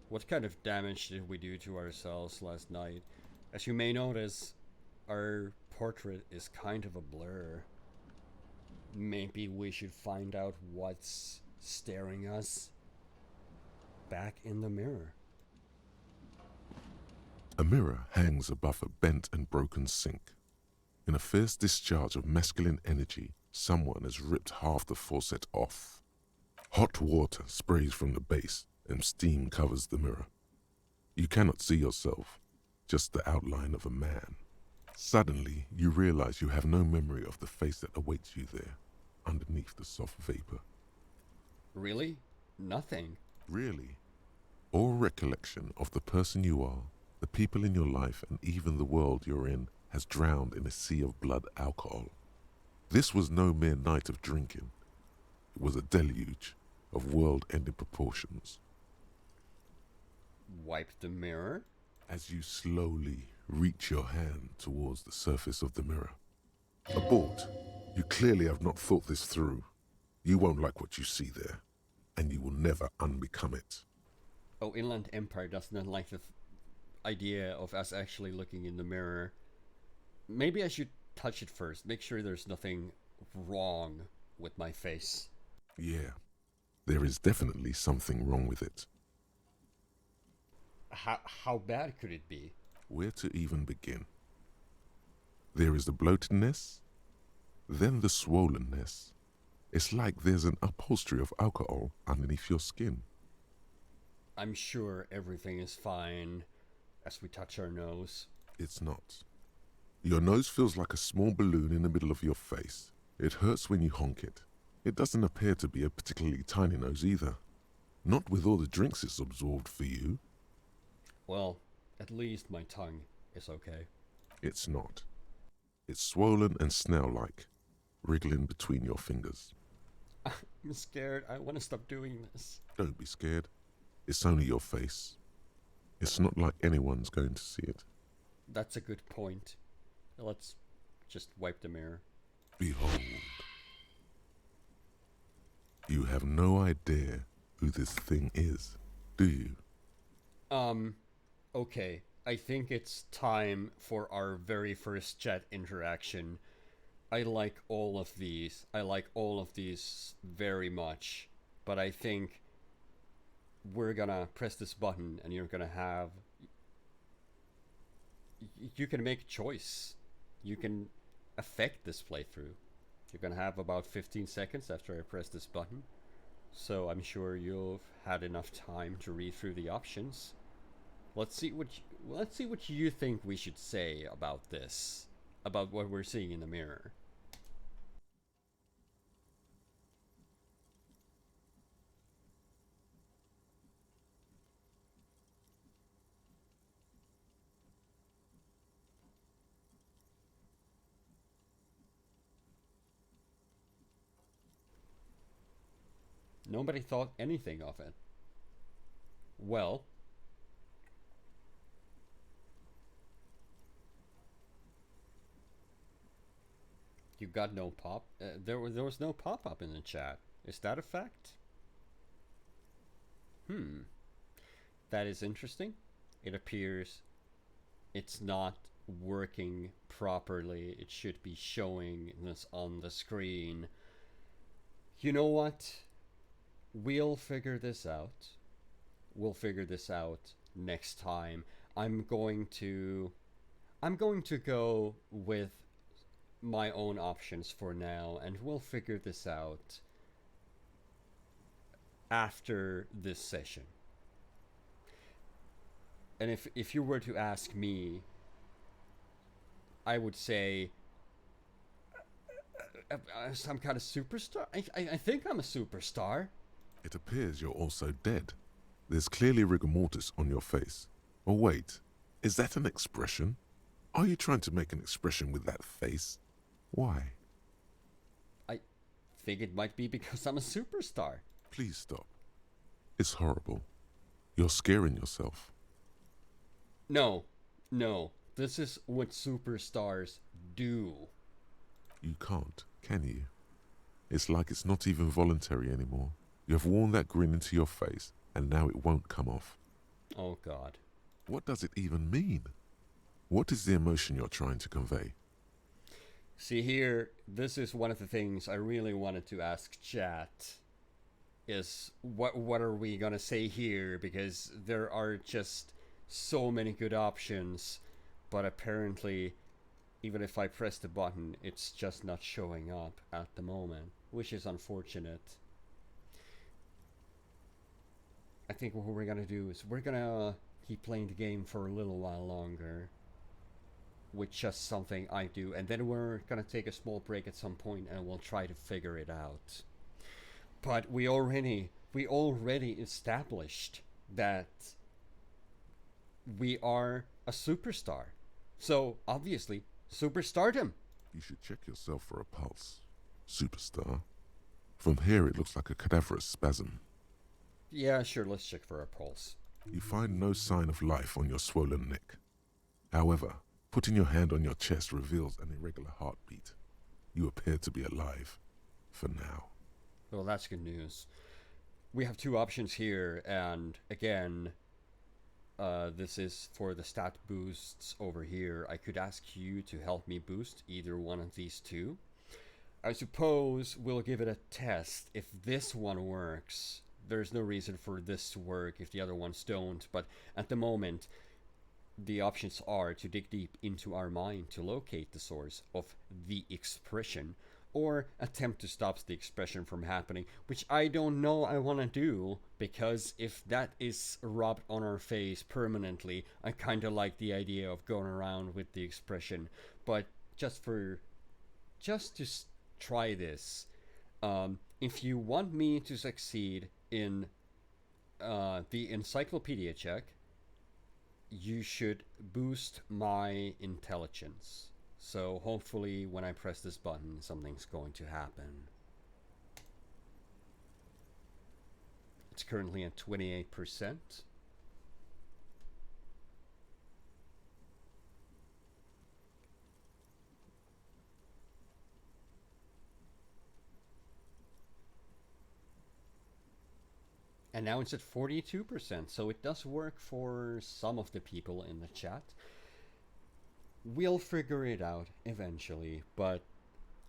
What kind of damage did we do to ourselves last night? As you may notice, our portrait is kind of a blur. Maybe we should find out what's staring us back in the mirror. A mirror hangs above a bent and broken sink. In a fierce discharge of masculine energy, someone has ripped half the faucet off. Hot water sprays from the base, and steam covers the mirror. You cannot see yourself, just the outline of a man. Suddenly, you realize you have no memory of the face that awaits you there, underneath the soft vapor. Really? Nothing. Really? All recollection of the person you are, the people in your life, and even the world you're in has drowned in a sea of blood alcohol. This was no mere night of drinking. It was a deluge of world-ending proportions. Wipe the mirror? As you slowly reach your hand towards the surface of the mirror. Abort. You clearly have not thought this through. You won't like what you see there, and you will never unbecome it. Oh, Inland Empire does not like the idea of us actually looking in the mirror. Maybe I should touch it first. Make sure there's nothing wrong with my face. Yeah, there is definitely something wrong with it. How bad could it be? Where to even begin? There is the bloatedness, then the swollenness. It's like there's an upholstery of alcohol underneath your skin. I'm sure everything is fine as we touch our nose. It's not. Your nose feels like a small balloon in the middle of your face. It hurts when you honk it. It doesn't appear to be a particularly tiny nose either. Not with all the drinks it's absorbed for you. Well, at least my tongue is okay. It's not. It's swollen and snail-like, wriggling between your fingers. I'm scared. I want to stop doing this. Don't be scared. It's only your face. It's not like anyone's going to see it. That's a good point. Let's just wipe the mirror. Behold. You have no idea who this thing is, do you? Okay. I think it's time for our very first chat interaction. I like all of these. I like all of these very much. But I think we're gonna press this button and you're gonna have... You can make a choice. You can affect this playthrough. You're gonna have about 15 seconds after I press this button. So I'm sure you've had enough time to read through the options. Let's see what you think we should say about this. About what we're seeing in the mirror. Nobody thought anything of it. Well, you got no pop. There was no pop-up in the chat. Is that a fact? That is interesting. It appears it's not working properly. It should be showing this on the screen. You know what? We'll figure this out. We'll figure this out next time. I'm going to go with my own options for now, and we'll figure this out after this session. And if you were to ask me, I would say some kind of superstar. I think I'm a superstar. It appears you're also dead. There's clearly rigor mortis on your face. Oh wait, is that an expression? Are you trying to make an expression with that face? Why? I think it might be because I'm a superstar. Please stop. It's horrible. You're scaring yourself. No. This is what superstars do. You can't, can you? It's like it's not even voluntary anymore. You have worn that grin into your face, and now it won't come off. Oh God. What does it even mean? What is the emotion you're trying to convey? See here, this is one of the things I really wanted to ask chat. Is what are we gonna say here? Because there are just so many good options, but apparently, even if I press the button, it's just not showing up at the moment, which is unfortunate. I think what we're gonna do is we're gonna keep playing the game for a little while longer, with just something I do, and then we're gonna take a small break at some point and we'll try to figure it out. But we already established that we are a superstar. So obviously, superstardom. You should check yourself for a pulse. Superstar. From here it looks like a cadaverous spasm. Yeah, sure, let's check for a pulse. You find no sign of life on your swollen neck. However, putting your hand on your chest reveals an irregular heartbeat. You appear to be alive. For now. Well, that's good news. We have two options here, and again, this is for the stat boosts over here. I could ask you to help me boost either one of these two. I suppose we'll give it a test. If this one works, there's no reason for this to work if the other ones don't, but at the moment, the options are to dig deep into our mind to locate the source of the expression, or attempt to stop the expression from happening, which I don't know I want to do, because if that is rubbed on our face permanently, I kind of like the idea of going around with the expression. But just to try this, if you want me to succeed in the encyclopedia check, you should boost my intelligence. So hopefully when I press this button, something's going to happen. It's currently at 28%. And now it's at 42%, so it does work for some of the people in the chat. We'll figure it out eventually, but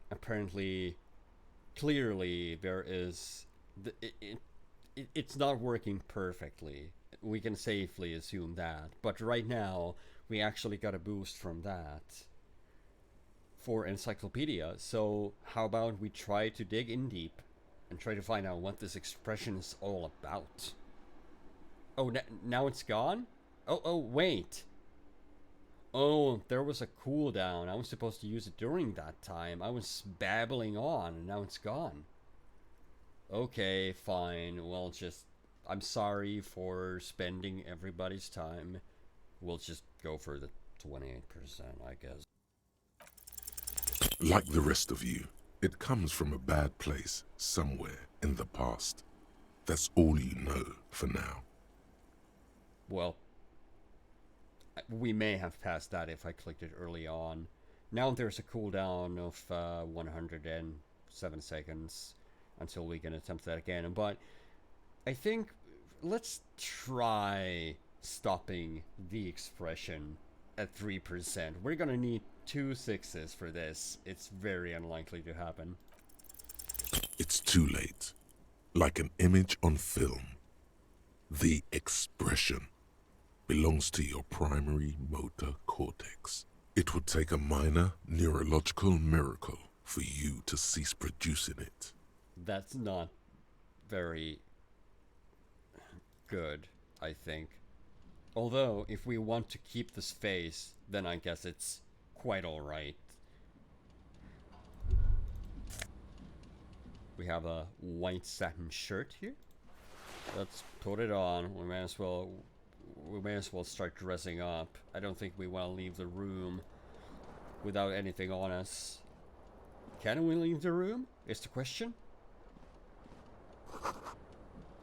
apparently, clearly, there is... it's not working perfectly. We can safely assume that. But right now, we actually got a boost from that for Encyclopedia. So how about we try to dig in deep and try to find out what this expression is all about. Oh, now it's gone? Oh, wait. Oh, there was a cooldown. I was supposed to use it during that time. I was babbling on, and now it's gone. Okay, fine. Well, I'm sorry for spending everybody's time. We'll just go for the 28%, I guess. Like the rest of you, it comes from a bad place somewhere in the past. That's all you know for now. Well, we may have passed that if I clicked it early on. Now there's a cooldown of 107 seconds until we can attempt that again. But I think let's try stopping the expression at 3%. We're gonna need 2 6s for this. It's very unlikely to happen. It's too late. Like an image on film. The expression belongs to your primary motor cortex. It would take a minor neurological miracle for you to cease producing it. That's not very good, I think. Although, if we want to keep this face, then I guess it's quite alright. We have a white satin shirt here. Let's put it on. We may as well start dressing up. I don't think we want to leave the room without anything on us. Can we leave the room? Is the question.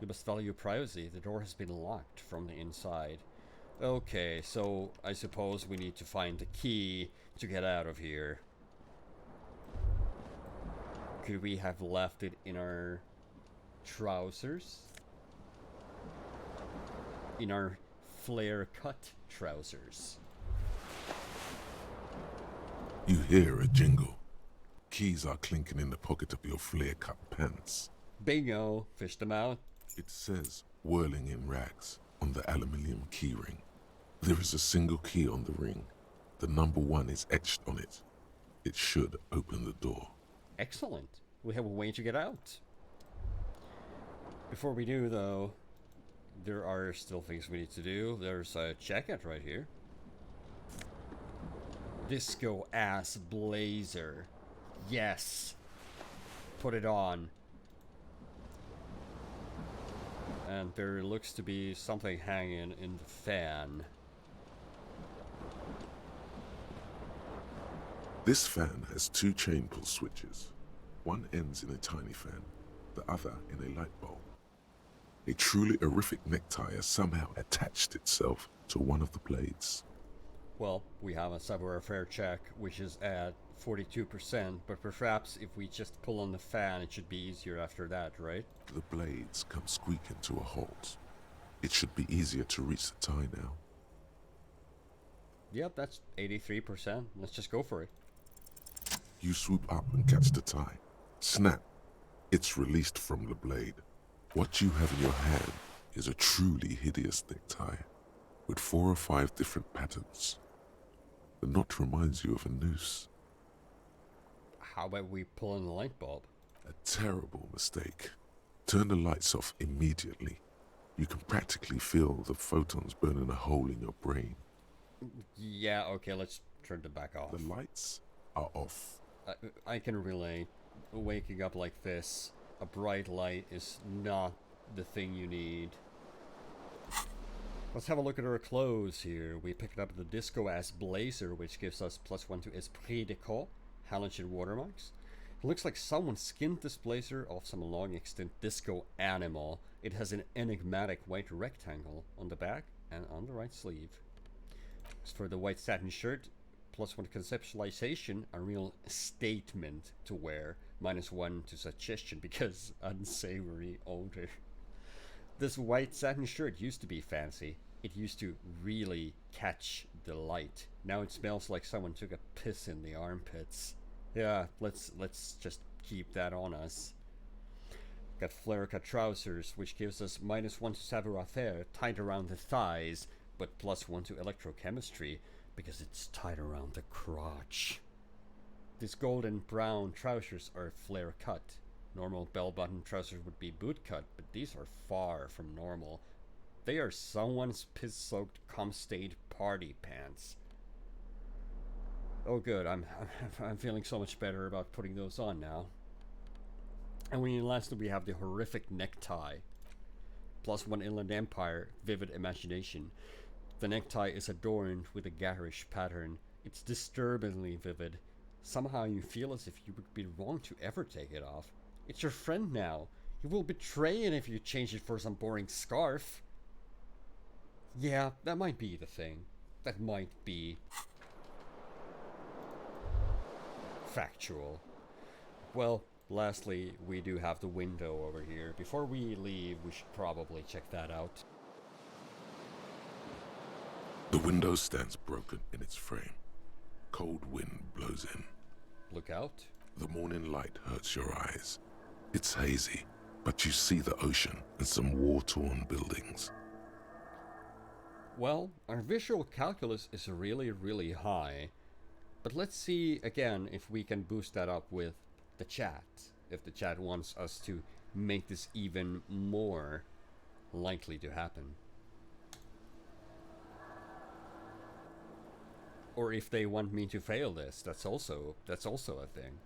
You must value privacy. The door has been locked from the inside. Okay, so I suppose we need to find the key to get out of here. Could we have left it in our trousers? In our flare-cut trousers. You hear a jingle. Keys are clinking in the pocket of your flare-cut pants. Bingo! Fished them out. It says, whirling in rags, on the aluminium keyring. There is a single key on the ring. The number 1 is etched on it. It should open the door. Excellent. We have a way to get out. Before we do, though, there are still things we need to do. There's a jacket right here. Disco ass blazer. Yes. Put it on. And there looks to be something hanging in the fan. This fan has 2 chain pull switches. One ends in a tiny fan, the other in a light bulb. A truly horrific necktie has somehow attached itself to one of the blades. Well, we have a Sabre Fear check, which is at 42%, but perhaps if we just pull on the fan, it should be easier after that, right? The blades come squeaking to a halt. It should be easier to reach the tie now. Yep, that's 83%. Let's just go for it. You swoop up and catch the tie. Snap! It's released from the blade. What you have in your hand is a truly hideous necktie, with 4 or 5 different patterns. The knot reminds you of a noose. How about we pull in the light bulb? A terrible mistake. Turn the lights off immediately. You can practically feel the photons burning a hole in your brain. Yeah, okay, let's turn them back off. The lights are off. I can relate. Waking up like this, a bright light is not the thing you need. Let's have a look at our clothes here. We picked up the Disco ass blazer, which gives us +1 to esprit de corps, halogen watermarks. It looks like someone skinned this blazer off some long extinct disco animal. It has an enigmatic white rectangle on the back and on the right sleeve. As for the white satin shirt, +1 conceptualization, a real statement to wear. -1 to suggestion because unsavory odor. This white satin shirt used to be fancy. It used to really catch the light. Now it smells like someone took a piss in the armpits. Yeah, let's just keep that on us. Got flare-cut trousers, which gives us -1 to Sabre Fear, tied around the thighs, but +1 to electrochemistry, because it's tied around the crotch. These golden brown trousers are flare cut. Normal bell button trousers would be boot cut, but these are far from normal. They are someone's piss-soaked, cum-stained party pants. Oh good, I'm feeling so much better about putting those on now. And lastly we have the horrific necktie. +1 Inland Empire, vivid imagination. The necktie is adorned with a garish pattern. It's disturbingly vivid. Somehow you feel as if you would be wrong to ever take it off. It's your friend now. You will betray it if you change it for some boring scarf. Yeah, that might be the thing. That might be factual. Well, lastly, we do have the window over here. Before we leave, we should probably check that out. The window stands broken in its frame. Cold wind blows in. Look out. The morning light hurts your eyes. It's hazy, but you see the ocean and some war-torn buildings. Well, our visual calculus is really, really high. But let's see again if we can boost that up with the chat. If the chat wants us to make this even more likely to happen. Or if they want me to fail this, that's also a thing.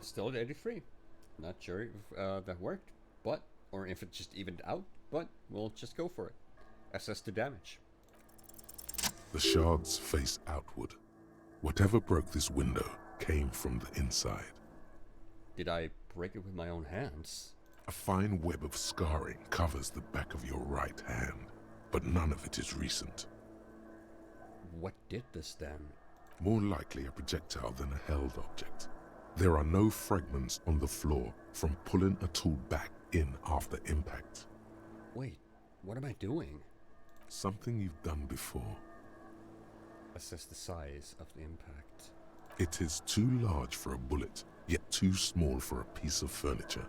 Still at 83. Not sure if that worked, but or if it just evened out, but we'll just go for it. Assess the damage. The shards face outward. Whatever broke this window came from the inside. Did I break it with my own hands? A fine web of scarring covers the back of your right hand, but none of it is recent. What did this then? More likely a projectile than a held object. There are no fragments on the floor from pulling a tool back in after impact. Wait, what am I doing? Something you've done before. Assess the size of the impact. It is too large for a bullet, yet too small for a piece of furniture.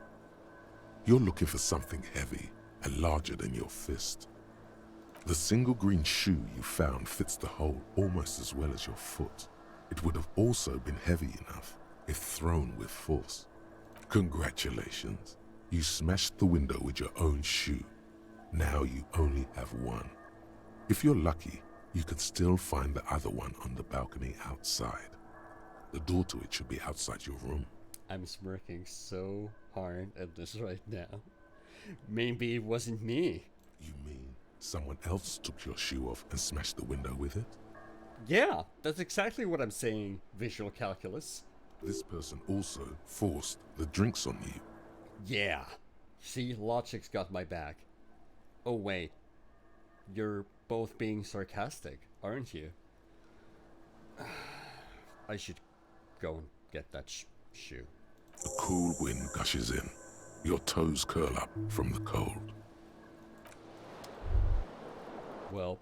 You're looking for something heavy and larger than your fist. The single green shoe you found fits the hole almost as well as your foot. It would have also been heavy enough if thrown with force. Congratulations. You smashed the window with your own shoe. Now you only have one. If you're lucky, you can still find the other one on the balcony outside. The door to it should be outside your room. I'm smirking so hard at this right now. Maybe it wasn't me. You mean someone else took your shoe off and smashed the window with it? Yeah, that's exactly what I'm saying, visual calculus. This person also forced the drinks on you. Yeah. See, logic's got my back. Oh wait, you're both being sarcastic, aren't you? I should go and get that shoe. A cool wind gushes in. Your toes curl up from the cold. Well,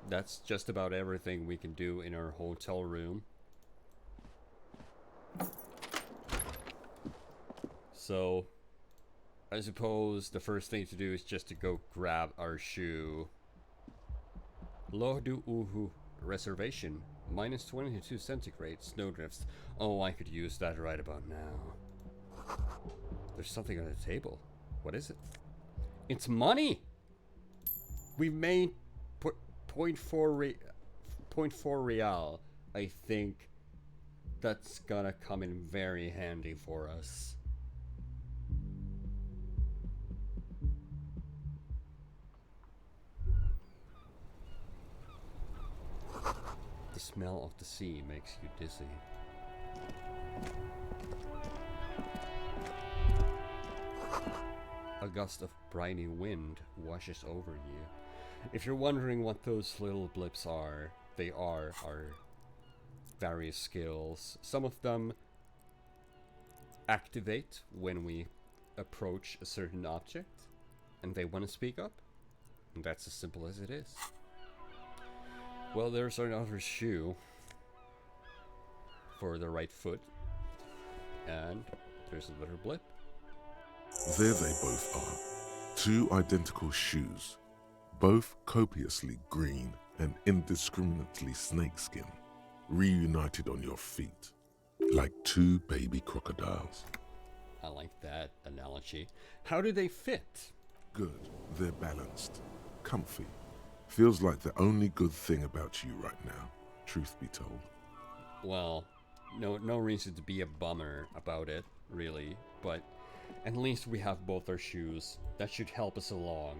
that's just about everything we can do in our hotel room. So, I suppose the first thing to do is just to go grab our shoe. Lohdu Uhu reservation. Minus 22 centigrade snowdrifts. Oh, I could use that right about now. There's something on the table. What is it? It's money! We made 0.4 real. I think that's gonna come in very handy for us. The smell of the sea makes you dizzy. A gust of briny wind washes over you. If you're wondering what those little blips are, they are our various skills. Some of them activate when we approach a certain object and they want to speak up. And that's as simple as it is. Well, there's another shoe for the right foot. And there's another blip. There they both are. Two identical shoes, both copiously green and indiscriminately snakeskin, reunited on your feet, like two baby crocodiles. I like that analogy. How do they fit? Good, they're balanced, comfy. Feels like the only good thing about you right now, truth be told. Well, no reason to be a bummer about it, really, but at least we have both our shoes. That should help us along.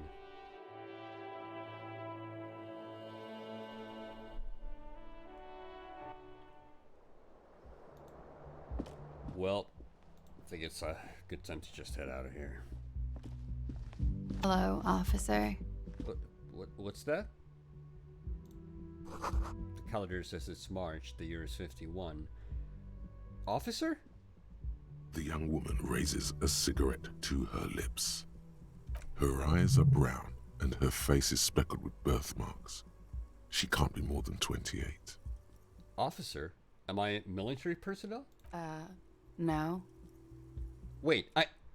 Well, I think it's a good time to just head out of here. Hello, officer. What's that? The calendar says it's March, the year is 51. Officer? The young woman raises a cigarette to her lips. Her eyes are brown and her face is speckled with birthmarks. She can't be more than 28. Officer? Am I military personnel? No. Wait,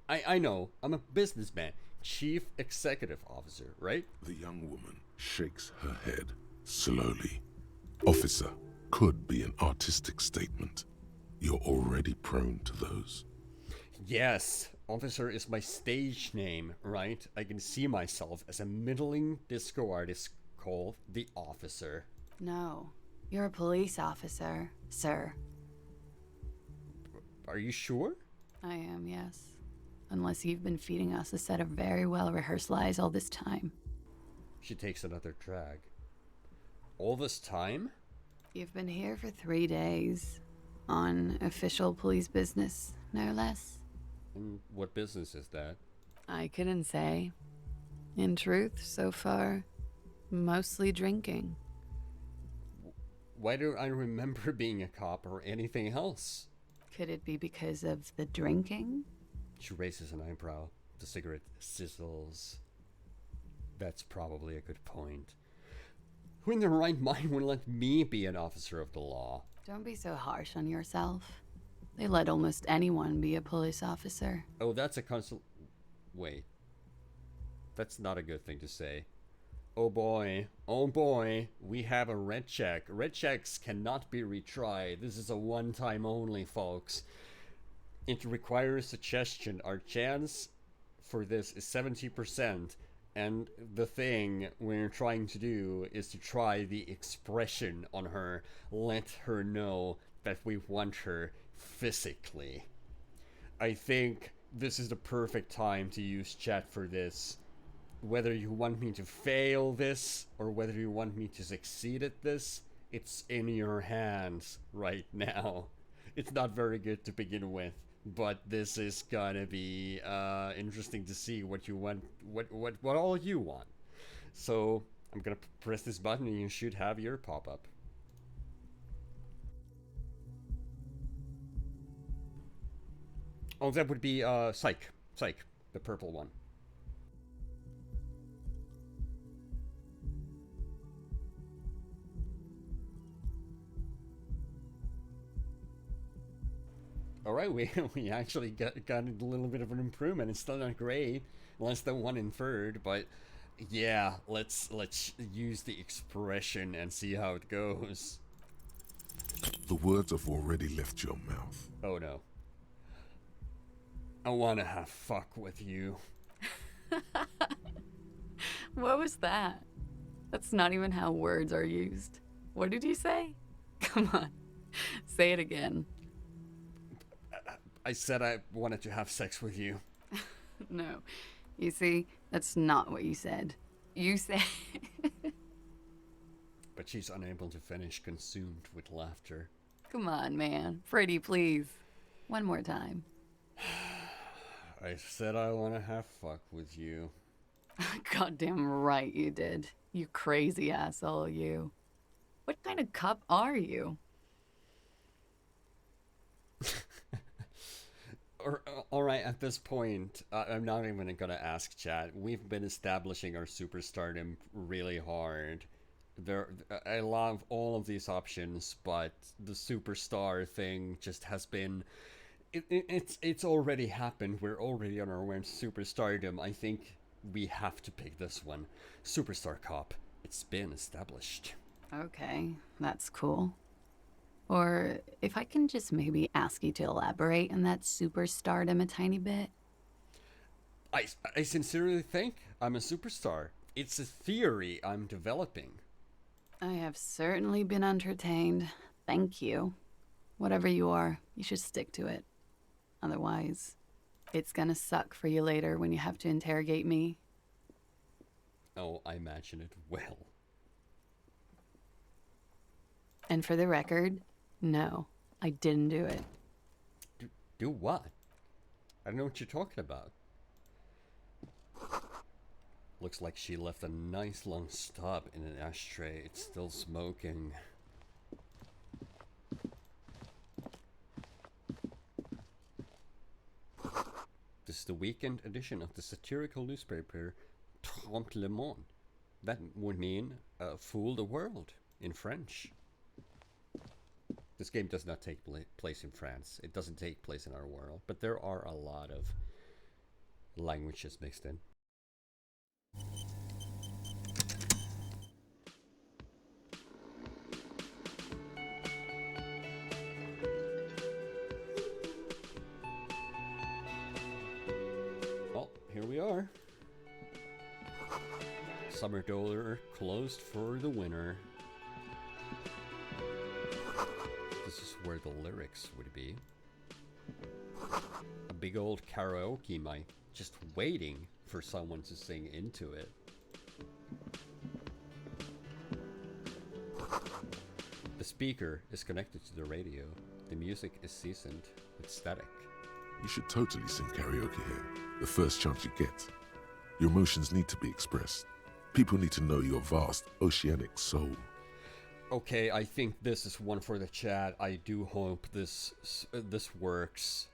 I know. I'm a businessman. Chief Executive Officer, right? The young woman shakes her head slowly. Officer could be an artistic statement. You're already prone to those. Yes, Officer is my stage name, right? I can see myself as a middling disco artist called The Officer. No, you're a police officer, sir. Are you sure? I am, yes. Unless you've been feeding us a set of very well-rehearsed lies all this time. She takes another drag. All this time? You've been here for 3 days. On official police business, no less. And what business is that? I couldn't say. In truth, so far, mostly drinking. Why don't I remember being a cop or anything else? Could it be because of the drinking? She raises an eyebrow. The cigarette sizzles. That's probably a good point. Who in their right mind would let me be an officer of the law? Don't be so harsh on yourself. They let almost anyone be a police officer. Oh, that's a Wait. That's not a good thing to say. Oh boy, we have a red check. Red checks cannot be retried. This is a one-time only, folks. It requires suggestion. Our chance for this is 70%. And the thing we're trying to do is to try the expression on her. Let her know that we want her physically. I think this is the perfect time to use chat for this. Whether you want me to fail this or whether you want me to succeed at this, it's in your hands right now. It's not very good to begin with, but this is gonna be interesting to see what you want, what all you want. So I'm gonna press this button and you should have your pop-up. Oh, that would be Psych, the purple one. Alright, we actually got a little bit of an improvement. It's still not great, less than 1 in third, but yeah, let's use the expression and see how it goes. The words have already left your mouth. Oh no. I wanna have fuck with you. What was that? That's not even how words are used. What did you say? Come on, say it again. I said I wanted to have sex with you. No, you see, that's not what you said. You said... But she's unable to finish, consumed with laughter. Come on, man. Freddy, please. One more time. I said I want to have fuck with you. Goddamn right you did. You crazy asshole, you. What kind of cup are you? Alright, at this point, I'm not even gonna ask chat. We've been establishing our superstardom really hard. I love all of these options, but the superstar thing just has been... It's already happened. We're already on our way to superstardom. I think we have to pick this one. Superstar Cop. It's been established. Okay, that's cool. Or if I can just maybe ask you to elaborate on that superstardom a tiny bit. I sincerely think I'm a superstar. It's a theory I'm developing. I have certainly been entertained. Thank you. Whatever you are, you should stick to it. Otherwise, it's gonna suck for you later when you have to interrogate me. Oh, I imagine it well. And for the record, no, I didn't do it. Do what? I don't know what you're talking about. Looks like she left a nice long stub in an ashtray. It's still smoking. This is the weekend edition of the satirical newspaper Trompe le Monde. That would mean fool the world in French. This game does not take place in France. It doesn't take place in our world, but there are a lot of languages mixed in. Well, here we are. Summer door closed for the winter. This is where the lyrics would be. A big old karaoke mic, just waiting for someone to sing into it. The speaker is connected to the radio. The music is seasoned with static. You should totally sing karaoke here, the first chance you get. Your emotions need to be expressed. People need to know your vast, oceanic soul. Okay, I think this is one for the chat. I do hope this works.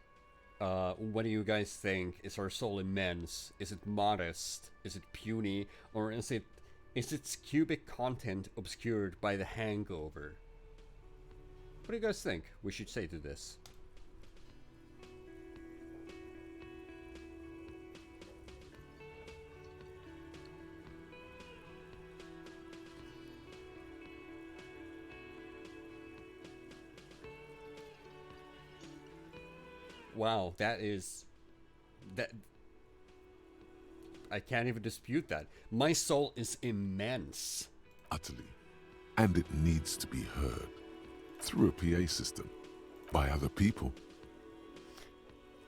What do you guys think? Is our soul immense? Is it modest? Is it puny? Or is its cubic content obscured by the hangover? What do you guys think we should say to this? Wow, that I can't even dispute that. My soul is immense. Utterly. And it needs to be heard. Through a PA system. By other people.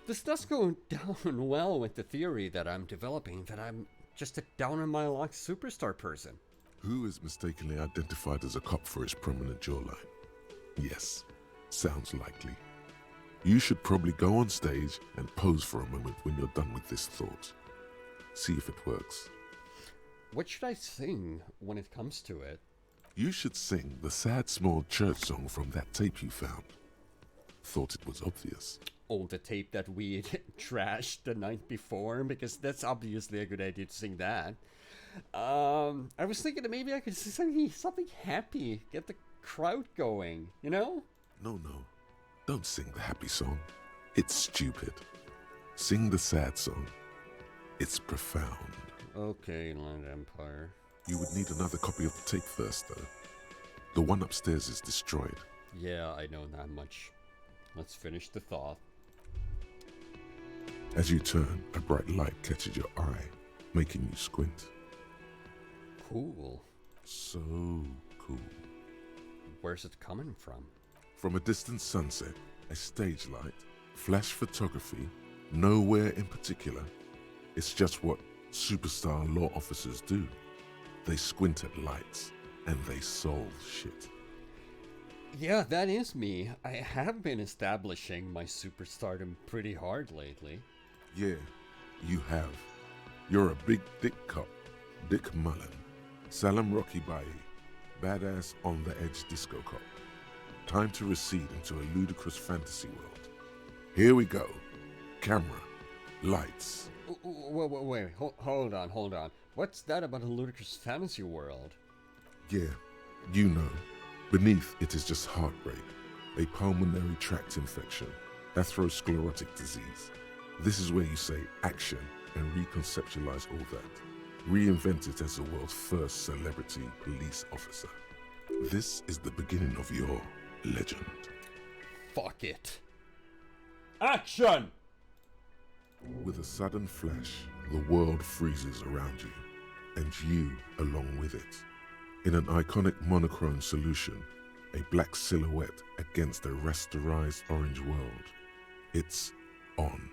This does go down well with the theory that I'm developing, that I'm just a down-on-my-luck superstar person. Who is mistakenly identified as a cop for his prominent jawline? Yes, sounds likely. You should probably go on stage and pose for a moment when you're done with this thought. See if it works. What should I sing when it comes to it? You should sing the sad small church song from that tape you found. Thought it was obvious. Oh, the tape that we trashed the night before, because that's obviously a good idea to sing that. I was thinking that maybe I could sing something happy, get the crowd going, you know? No. Don't sing the happy song. It's stupid. Sing the sad song. It's profound. Okay, Land Empire. You would need another copy of the tape first, though. The one upstairs is destroyed. Yeah, I know that much. Let's finish the thought. As you turn, a bright light catches your eye, making you squint. Cool. So cool. Where's it coming from? From a distant sunset, a stage light, flash photography, nowhere in particular. It's just what superstar law officers do. They squint at lights, and they solve shit. Yeah, that is me. I have been establishing my superstardom pretty hard lately. Yeah, you have. You're a big dick cop, Dick Mullen, Salam Rocky Bayi, badass on the edge disco cop. Time to recede into a ludicrous fantasy world. Here we go. Camera. Lights. Wait, hold on. What's that about a ludicrous fantasy world? Yeah, you know. Beneath it is just heartbreak, a pulmonary tract infection, atherosclerotic disease. This is where you say action and reconceptualize all that. Reinvent it as the world's first celebrity police officer. This is the beginning of your legend. Fuck it. Action! With a sudden flash, the world freezes around you, and you along with it. In an iconic monochrome solution, a black silhouette against a rasterized orange world. It's on.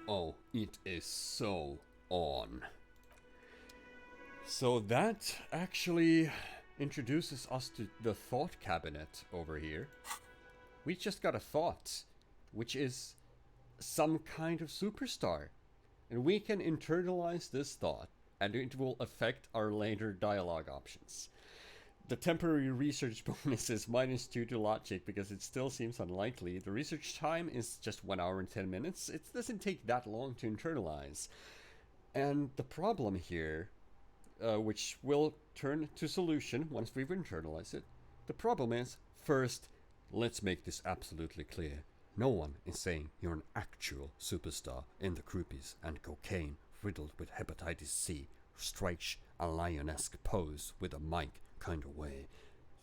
Oh, it is so on. So that actually introduces us to the thought cabinet over here. We just got a thought, which is some kind of superstar. And we can internalize this thought, and it will affect our later dialogue options. The temporary research bonus is -2 to logic because it still seems unlikely. The research time is just 1 hour and 10 minutes. It doesn't take that long to internalize. And the problem here, which will turn to solution once we've internalized it, the problem is, first, let's make this absolutely clear. No one is saying you're an actual superstar in the groupies and cocaine riddled with hepatitis C, stretch a lion-esque pose with a mic kind of way.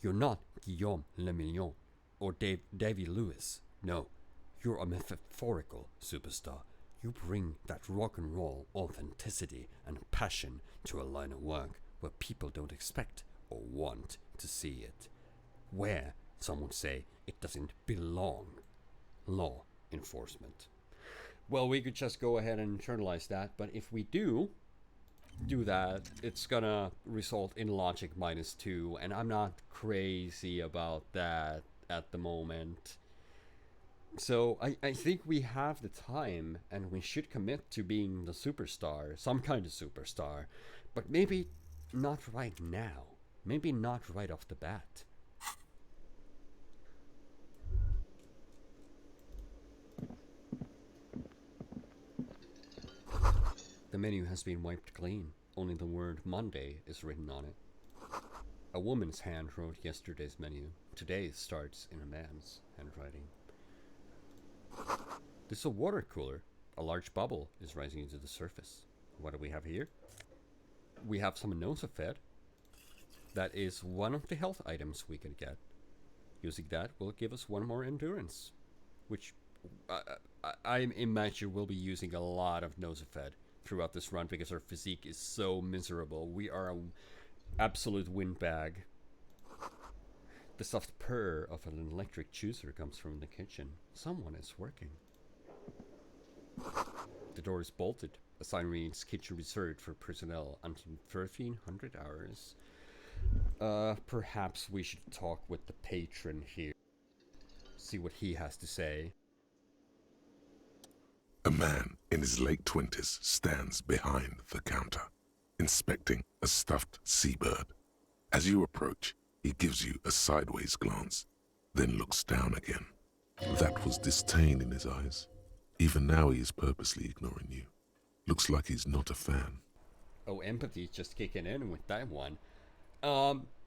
You're not Guillaume Le Million or Davy Lewis. No, you're a metaphorical superstar. You bring that rock and roll authenticity and passion to a line of work where people don't expect or want to see it. Where, some would say, it doesn't belong. Law enforcement. Well, we could just go ahead and internalize that, but if we do that, it's gonna result in logic -2, and I'm not crazy about that at the moment. So I think we have the time, and we should commit to being the superstar, some kind of superstar, but maybe not right now. Maybe not right off the bat. The menu has been wiped clean. Only the word Monday is written on it. A woman's hand wrote yesterday's menu. Today starts in a man's handwriting. This is a water cooler. A large bubble is rising into the surface. What do we have here? We have some Nosafed. That is one of the health items we can get. Using that will give us one more endurance, which I imagine we'll be using a lot of Nosafed throughout this run because our physique is so miserable. We are an absolute windbag. The soft purr of an electric juicer comes from the kitchen. Someone is working. The door is bolted. A sign reads, "Kitchen reserved for personnel until 1300 hours." Perhaps we should talk with the patron here. See what he has to say. A man in his late 20s stands behind the counter, inspecting a stuffed seabird. As you approach, he gives you a sideways glance, then looks down again. That was disdain in his eyes. Even now he is purposely ignoring you. Looks like he's not a fan. Oh, empathy's just kicking in with that one.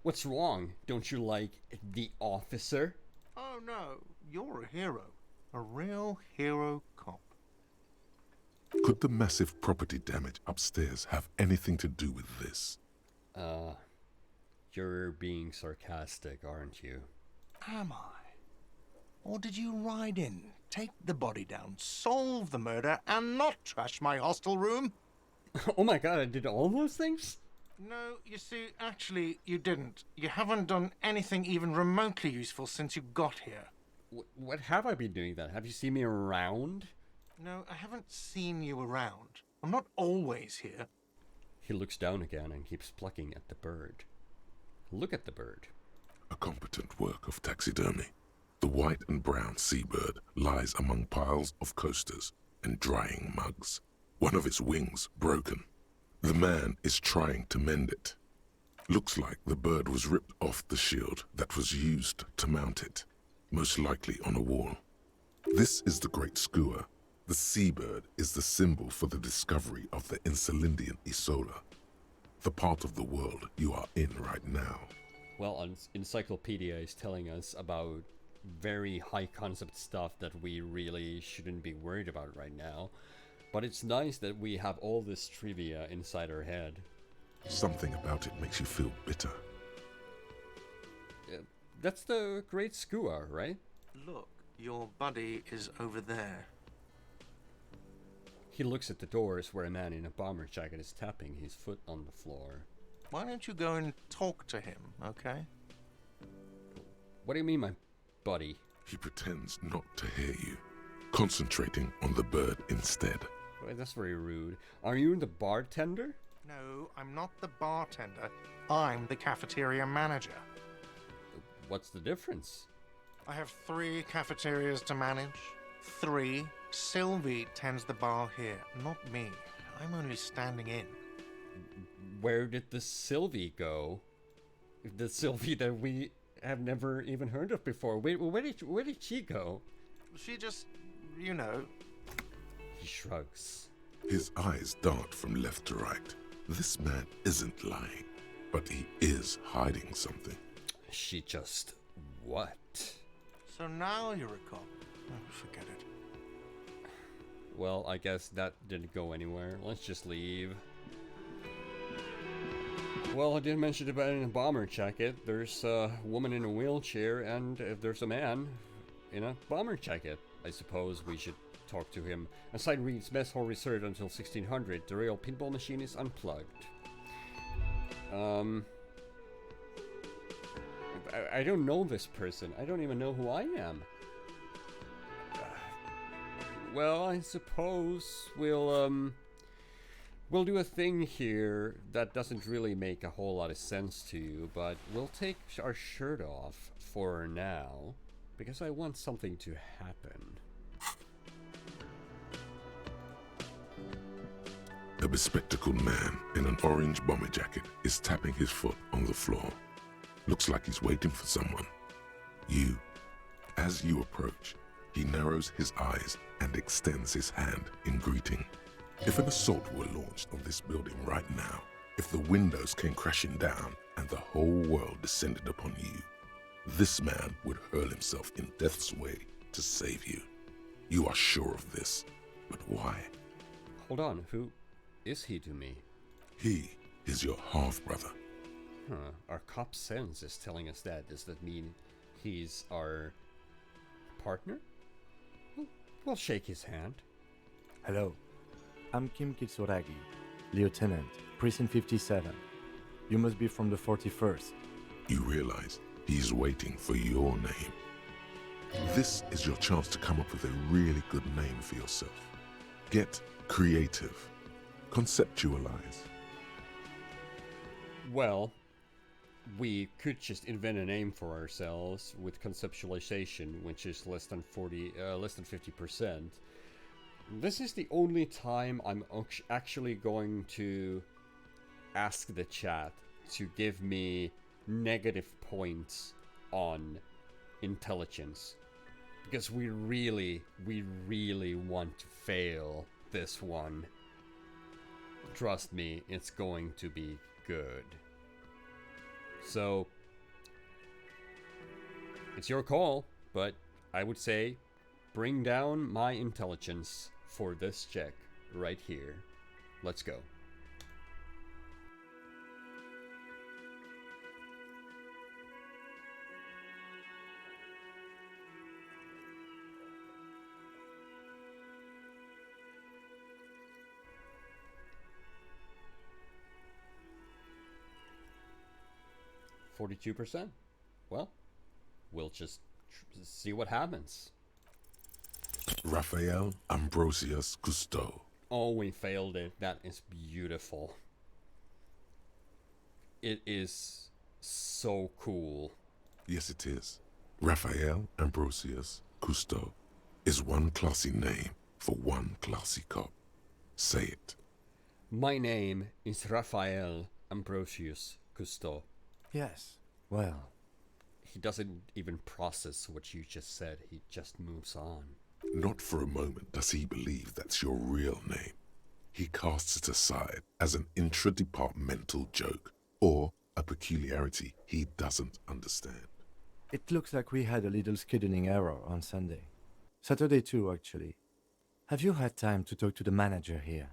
What's wrong? Don't you like the officer? Oh no, you're a hero. A real hero cop. Could the massive property damage upstairs have anything to do with this? You're being sarcastic, aren't you? Am I? Or did you ride in, take the body down, solve the murder, and not trash my hostel room? Oh my god, I did all those things? No, you see, actually, you didn't. You haven't done anything even remotely useful since you got here. What have I been doing then? Have you seen me around? No, I haven't seen you around. I'm not always here. He looks down again and keeps plucking at the bird. Look at the bird. A competent work of taxidermy. The white and brown seabird lies among piles of coasters and drying mugs. One of its wings broken. The man is trying to mend it. Looks like the bird was ripped off the shield that was used to mount it, most likely on a wall. This is the Great Skua. The seabird is the symbol for the discovery of the Encelindian Isola, the part of the world you are in right now. Well, Encyclopedia is telling us about very high concept stuff that we really shouldn't be worried about right now. But it's nice that we have all this trivia inside our head. Something about it makes you feel bitter. That's the Great Skua, right? Look, your buddy is over there. He looks at the doors where a man in a bomber jacket is tapping his foot on the floor. Why don't you go and talk to him, okay? What do you mean, my buddy? He pretends not to hear you, concentrating on the bird instead. Well, that's very rude. Are you the bartender? No, I'm not the bartender. I'm the cafeteria manager. What's the difference? I have 3 cafeterias to manage. 3. Sylvie tends the bar here, not me. I'm only standing in. Where did the Sylvie go? The Sylvie that we have never even heard of before. Wait, where did she go? She just, you know. He shrugs. His eyes dart from left to right. This man isn't lying, but he is hiding something. She just... what? So now you're a cop. Oh, forget it. Well, I guess that didn't go anywhere. Let's just leave. Well, I did mention about in a bomber jacket. There's a woman in a wheelchair, and there's a man in a bomber jacket. I suppose we should talk to him. A sign reads, Mess Hall reserved until 1600. The rail pinball machine is unplugged. I don't know this person. I don't even know who I am. Well, I suppose we'll do a thing here that doesn't really make a whole lot of sense to you, but we'll take our shirt off for now, because I want something to happen. A bespectacled man in an orange bomber jacket is tapping his foot on the floor. Looks like he's waiting for someone. As you approach, he narrows his eyes and extends his hand in greeting. If an assault were launched on this building right now, if the windows came crashing down and the whole world descended upon you, this man would hurl himself in death's way to save you. You are sure of this, but why? Hold on, who is he to me? He is your half-brother. Huh, our cop sense is telling us that. Does that mean he's our partner? We'll shake his hand. Hello, I'm Kim Kitsuragi, Lieutenant, Precinct 57. You must be from the 41st. You realize he's waiting for your name. This is your chance to come up with a really good name for yourself. Get creative. Conceptualize. Well, we could just invent a name for ourselves with conceptualization, which is less than 50%. This is the only time I'm actually going to ask the chat to give me negative points on intelligence, because we really want to fail this one. Trust me, it's going to be good. So, it's your call, but I would say bring down my intelligence for this check right here. Let's go. %. Well, we'll just see what happens. Raphael Ambrosius Cousteau. Oh, we failed it. That is beautiful. It is so cool. Yes, it is. Raphael Ambrosius Cousteau is one classy name for one classy cop. Say it. My name is Raphael Ambrosius Cousteau. Yes, well, He doesn't even process what you just said. He just moves on. Not for a moment does he believe that's your real name. He casts it aside as an intra-departmental joke or a peculiarity he doesn't understand. it looks like we had a little scheduling error on Sunday. Saturday too, actually. Have you had time to talk to the manager here?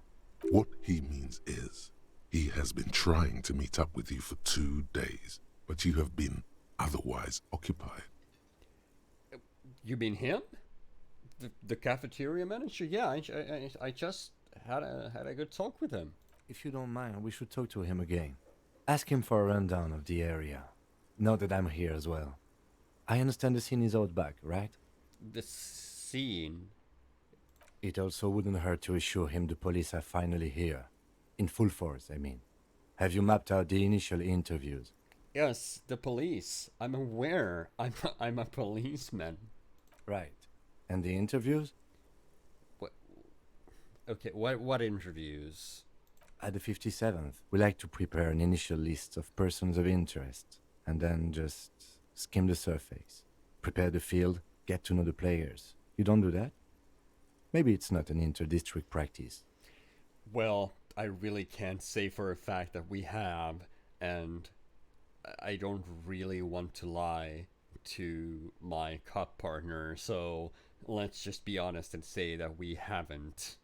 What he means is, he has been trying to meet up with you for 2 days, but you have been otherwise occupied. You mean him? The cafeteria manager? Yeah, I just had a good talk with him. If you don't mind, we should talk to him again. Ask him for a rundown of the area. Now that I'm here as well. I understand the scene is out back, right? The scene? It also wouldn't hurt to assure him the police are finally here. In full force, I mean. Have you mapped out the initial interviews? Yes, the police. I'm aware. I'm a policeman. Right. And the interviews? What? Okay, what interviews? At the 57th, we like to prepare an initial list of persons of interest, and then just skim the surface. Prepare the field, get to know the players. You don't do that? Maybe it's not an inter-district practice. Well, I really can't say for a fact that we have, and I don't really want to lie, to my cop partner, so let's just be honest and say that we haven't.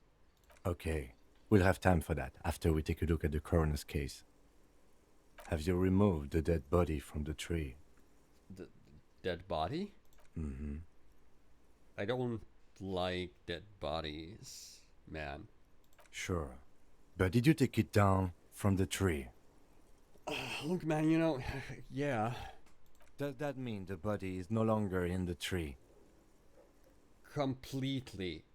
Okay, we'll have time for that after we take a look at the coroner's case. Have you removed the dead body from the tree? The dead body? Mm-hmm. I don't like dead bodies, man. Sure. But did you take it down from the tree? Look, man, yeah. Does that mean the body is no longer in the tree? Completely.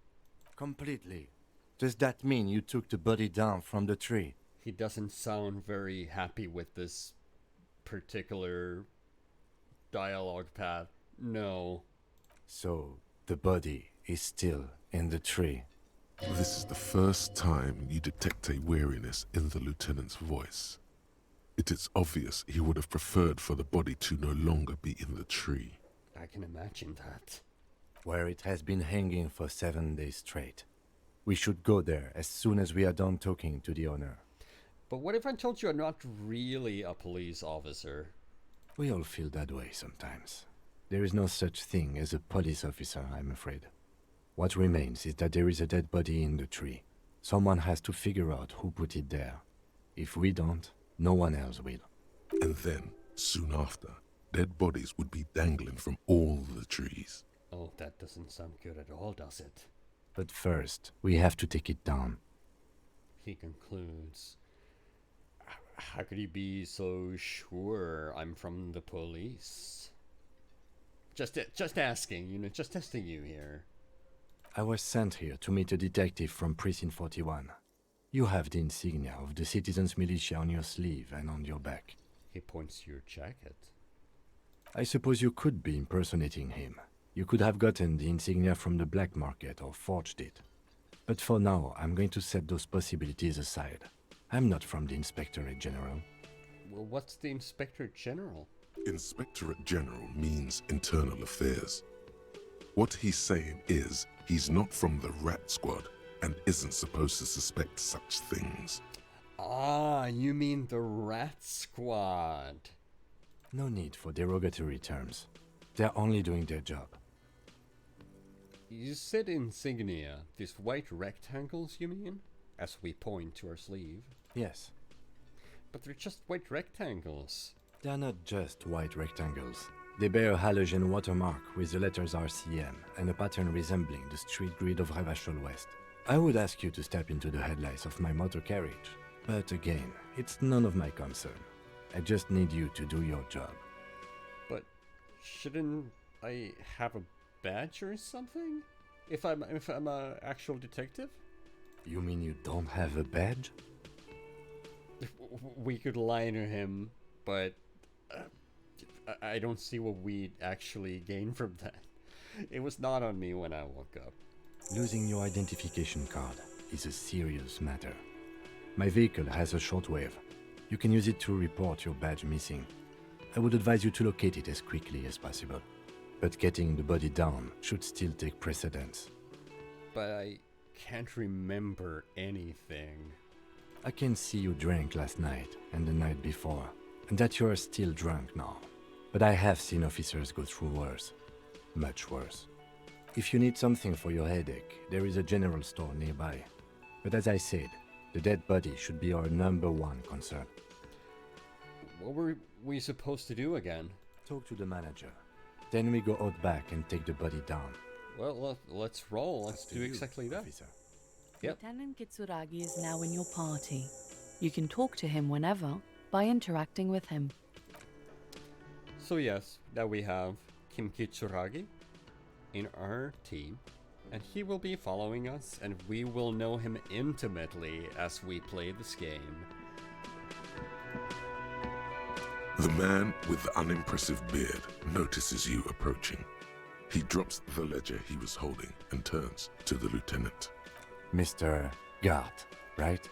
Completely. Does that mean you took the body down from the tree? He doesn't sound very happy with this particular dialogue path. No. So, the body is still in the tree. This is the first time you detect a weariness in the lieutenant's voice. It is obvious he would have preferred for the body to no longer be in the tree. I can imagine that. Where it has been hanging for 7 days straight. We should go there as soon as we are done talking to the owner. But what if I told you I'm not really a police officer? We all feel that way sometimes. There is no such thing as a police officer, I'm afraid. What remains is that there is a dead body in the tree. Someone has to figure out who put it there. If we don't, no one else will. And then, soon after, dead bodies would be dangling from all the trees. Oh, that doesn't sound good at all, does it? But first, we have to take it down. He concludes. How could you be so sure I'm from the police? Just asking, just testing you here. I was sent here to meet a detective from Precinct 41. You have the insignia of the Citizens Militia on your sleeve and on your back. He points to your jacket. I suppose you could be impersonating him. You could have gotten the insignia from the black market or forged it. But for now, I'm going to set those possibilities aside. I'm not from the Inspectorate General. Well, what's the Inspector General? Inspectorate General means internal affairs. What he's saying is he's not from the Rat Squad and isn't supposed to suspect such things. Ah, you mean the Rat Squad. No need for derogatory terms. They're only doing their job. You said insignia. These white rectangles, you mean? As we point to our sleeve. Yes. But they're just white rectangles. They are not just white rectangles. They bear a halogen watermark with the letters RCM and a pattern resembling the street grid of Revachol West. I would ask you to step into the headlights of my motor carriage, but again, it's none of my concern. I just need you to do your job. But shouldn't I have a badge or something? If I'm a actual detective? You mean you don't have a badge? We could lie to him, but I don't see what we'd actually gain from that. It was not on me when I woke up. Losing your identification card is a serious matter. My vehicle has a shortwave. You can use it to report your badge missing. I would advise you to locate it as quickly as possible. But getting the body down should still take precedence. But I can't remember anything. I can see you drank last night and the night before, and that you are still drunk now. But I have seen officers go through worse. Much worse. If you need something for your headache, there is a general store nearby. But as I said, the dead body should be our #1 concern. What were we supposed to do again? Talk to the manager. Then we go out back and take the body down. Well, let's roll. Let's Up to do you, exactly that. officer. Yep. Lieutenant Kitsuragi is now in your party. You can talk to him whenever by interacting with him. So yes, now we have Kim Kitsuragi in our team, and he will be following us, and we will know him intimately as we play this game. The man with the unimpressive beard notices you approaching. He drops the ledger he was holding and turns to the lieutenant. Mr. Gart, right?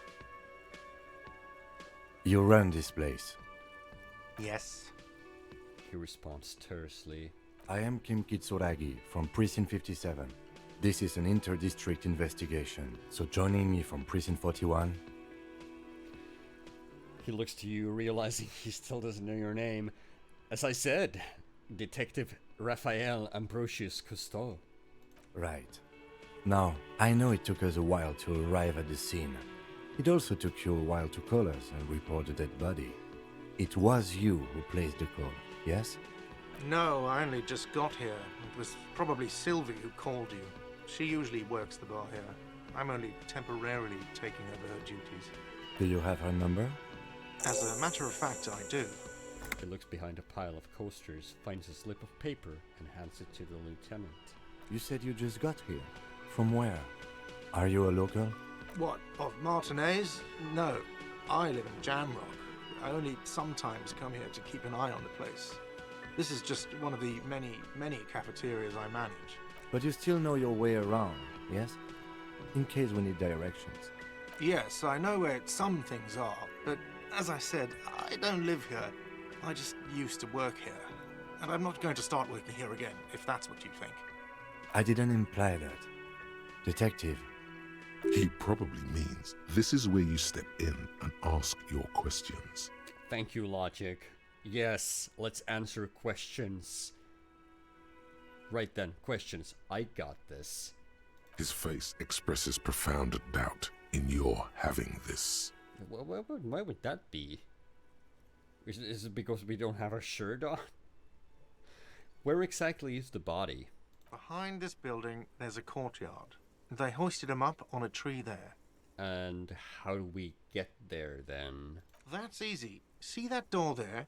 You run this place. Yes. He responds tersely. I am Kim Kitsuragi from Precinct 57. This is an inter-district investigation, so joining me from Precinct 41... He looks to you, realizing he still doesn't know your name. As I said, Detective Raphael Ambrosius Cousteau. Right. Now, I know it took us a while to arrive at the scene. It also took you a while to call us and report the dead body. It was you who placed the call, yes? No, I only just got here. It was probably Sylvie who called you. She usually works the bar here. I'm only temporarily taking over her duties. Do you have her number? As a matter of fact, I do. He looks behind a pile of coasters, finds a slip of paper, and hands it to the lieutenant. You said you just got here. From where? Are you a local? What, of Martinez? No, I live in Jamrock. I only sometimes come here to keep an eye on the place. This is just one of the many cafeterias I manage. But you still know your way around, yes? In case we need directions. Yes, I know where some things are, but as I said, I don't live here. I just used to work here. And I'm not going to start working here again, if that's what you think. I didn't imply that. Detective, He probably means this is where you step in and ask your questions. Thank you, Logic. Yes, let's answer questions. Right then, questions. I got this. His face expresses profound doubt in your having this. Why would that be? Is it because we don't have our shirt on? Where exactly is the body? Behind this building, there's a courtyard. They hoisted him up on a tree there. And how do we get there then? That's easy. See that door there?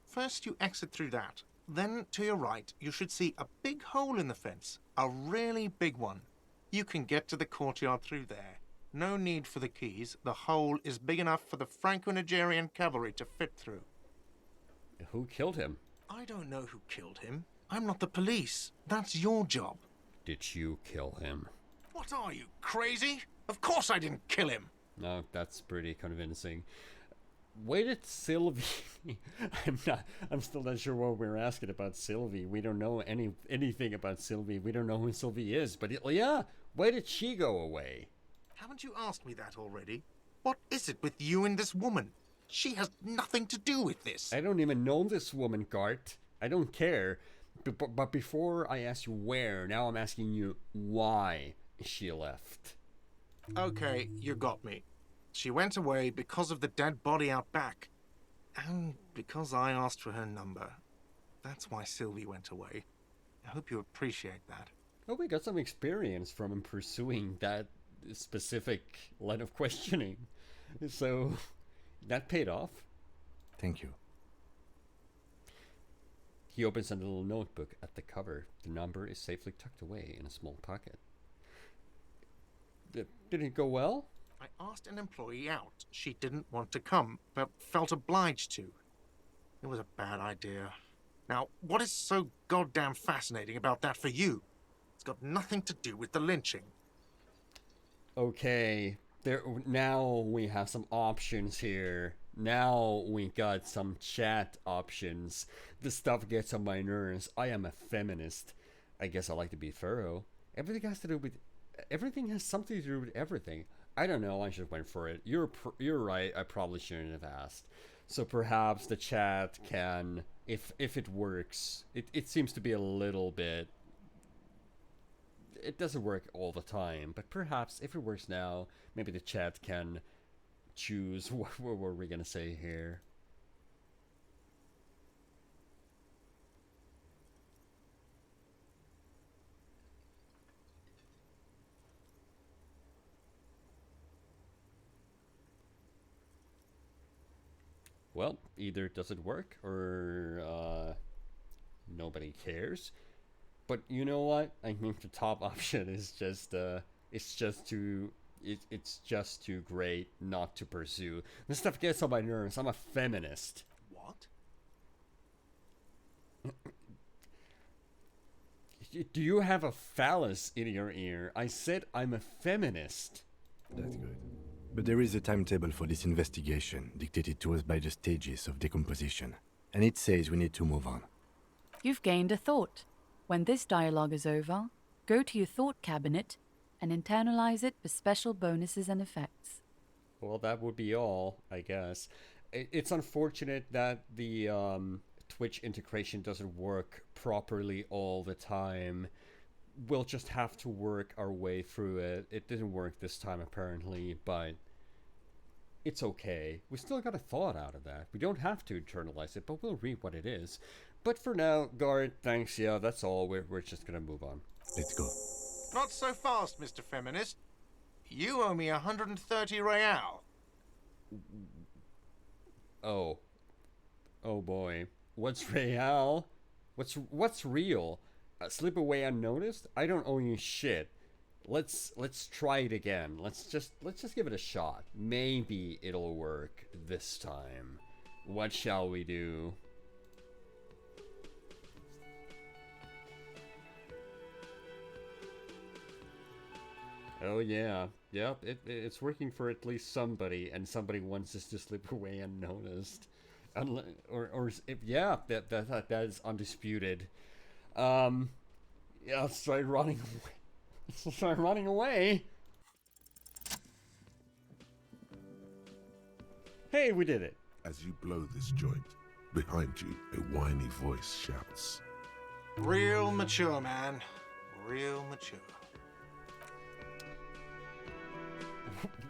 First you exit through that. Then to your right, you should see a big hole in the fence. A really big one. You can get to the courtyard through there. No need for the keys. The hole is big enough for the Franco-Nigerian cavalry to fit through. Who killed him? I don't know who killed him. I'm not the police. That's your job. Did you kill him? What are you, crazy? Of course I didn't kill him. No, that's pretty convincing. Where did Sylvie... I'm still not sure what we're asking about Sylvie. We don't know anything about Sylvie. We don't know who Sylvie is. But yeah, where did she go away? Haven't you asked me that already? What is it with you and this woman? She has nothing to do with this. I don't even know this woman, Gart. I don't care. But before I ask you where, now I'm asking you why she left. Okay, you got me. She went away because of the dead body out back. And because I asked for her number. That's why Sylvie went away. I hope you appreciate that. Oh, we got some experience from him pursuing that specific line of questioning. So, that paid off. thank you. He opens a little notebook at the cover. The number is safely tucked away in a small pocket. Did it go well? I asked an employee out. She didn't want to come, but felt obliged to. It was a bad idea. Now, what is so goddamn fascinating about that for you? It's got nothing to do with the lynching. Okay, now we have some options here. Now we got some chat options. This stuff gets on my nerves. I am a feminist. I guess I like to be thorough. Everything has something to do with everything. I don't know. I should have went for it. You're right. I probably shouldn't have asked. So perhaps the chat can, if it works. It seems to be a little bit. It doesn't work all the time, but perhaps if it works now, maybe the chat can choose what were we gonna say here. Well, either it doesn't work or nobody cares. But you know what? I think the top option is just it's just too great not to pursue. This stuff gets on my nerves. I'm a feminist. What? Do you have a phallus in your ear? I said I'm a feminist. That's good. But there is a timetable for this investigation, dictated to us by the stages of decomposition. And it says we need to move on. You've gained a thought. When this dialogue is over, go to your thought cabinet and internalize it for special bonuses and effects. Well, that would be all, I guess. It's unfortunate that the Twitch integration doesn't work properly all the time. We'll just have to work our way through it. It didn't work this time apparently, but it's okay. We still got a thought out of that. We don't have to internalize it, but we'll read what it is. But for now, Guard, thanks. Yeah, that's all. We're just gonna move on. Let's go. Not so fast, Mr. Feminist. You owe me 130 real. Oh. Oh boy. What's real? What's real? Slip away unnoticed? I don't owe you shit. Let's try it again. Let's just give it a shot. Maybe it'll work this time. What shall we do? Oh yeah, yep. It's working for at least somebody, and somebody wants us to slip away unnoticed. Yeah, that is undisputed. Yeah, let's try running away. Let's try running away. Hey, we did it. As you blow this joint, behind you, a whiny voice shouts. Real mature, man. Real mature.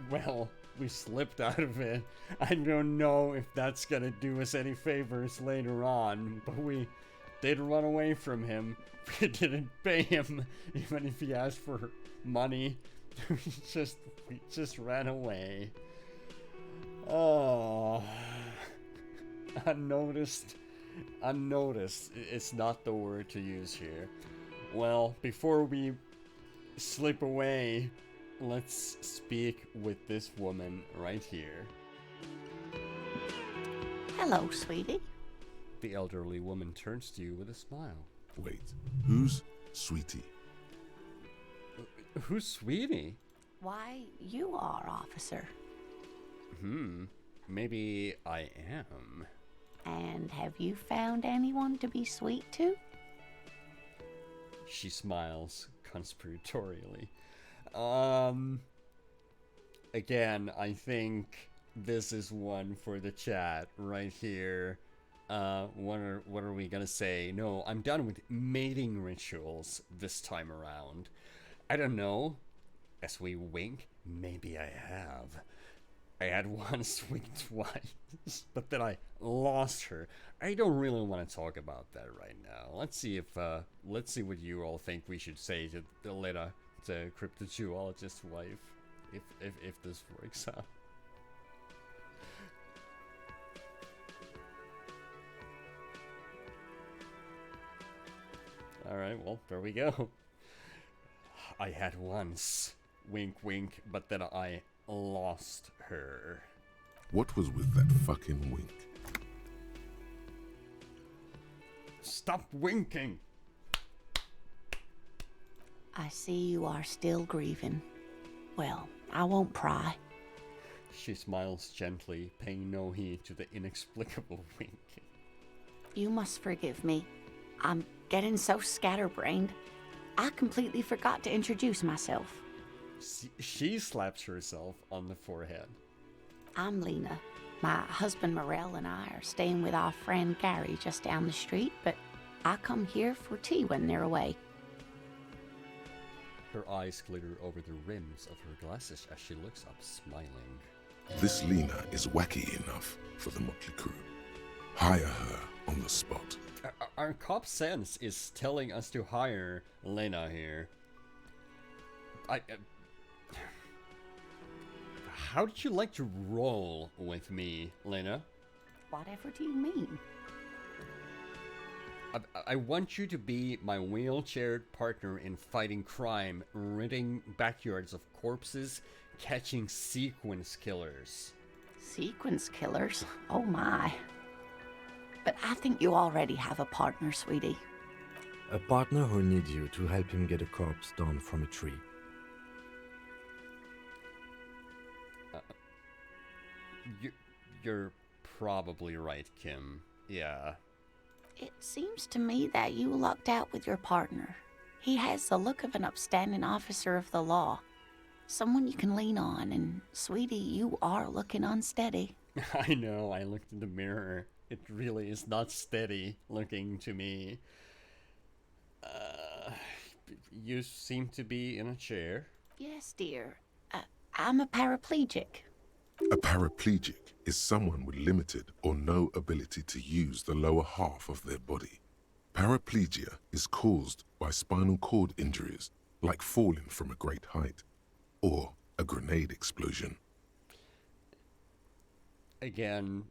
Well, we slipped out of it. I don't know if that's gonna do us any favors later on, but we did run away from him. We didn't pay him, even if he asked for money. We just ran away. Oh, unnoticed. Unnoticed. It's not the word to use here. Well, before we slip away, let's speak with this woman right here. Hello, sweetie. The elderly woman turns to you with a smile. Wait, who's Sweetie? Who's Sweetie? Why, you are, officer. Maybe I am. And have you found anyone to be sweet to? She smiles conspiratorially. Again, I think this is one for the chat right here. What are we gonna say? No, I'm done with mating rituals this time around. I don't know. As we wink, maybe I have. I had once winked twice, but then I lost her. I don't really want to talk about that right now. Let's see what you all think we should say to Lena, the cryptozoologist's wife, if this works out. Alright, well, there we go. I had once, wink wink, but then I lost her. What was with that fucking wink? Stop winking! I see you are still grieving. Well, I won't pry. She smiles gently, paying no heed to the inexplicable winking. You must forgive me. I'm getting so scatterbrained. I completely forgot to introduce myself. She slaps herself on the forehead. I'm Lena. My husband Morel and I are staying with our friend Gary just down the street, but I come here for tea when they're away. Her eyes glitter over the rims of her glasses as she looks up, smiling. This Lena is wacky enough for the motley crew. Hire her on the spot. Our cop sense is telling us to hire Lena here. How did you like to roll with me, Lena? Whatever do you mean? I want you to be my wheelchaired partner in fighting crime, ridding backyards of corpses, catching sequence killers. Sequence killers? Oh my. But I think you already have a partner, sweetie. A partner who needs you to help him get a corpse down from a tree. You're probably right, Kim. Yeah. It seems to me that you lucked out with your partner. He has the look of an upstanding officer of the law. Someone you can lean on, and sweetie, you are looking unsteady. I know, I looked in the mirror It really is not steady looking to me. You seem to be in a chair. Yes, dear. I'm a paraplegic. A paraplegic is someone with limited or no ability to use the lower half of their body. Paraplegia is caused by spinal cord injuries, like falling from a great height, or a grenade explosion. Again,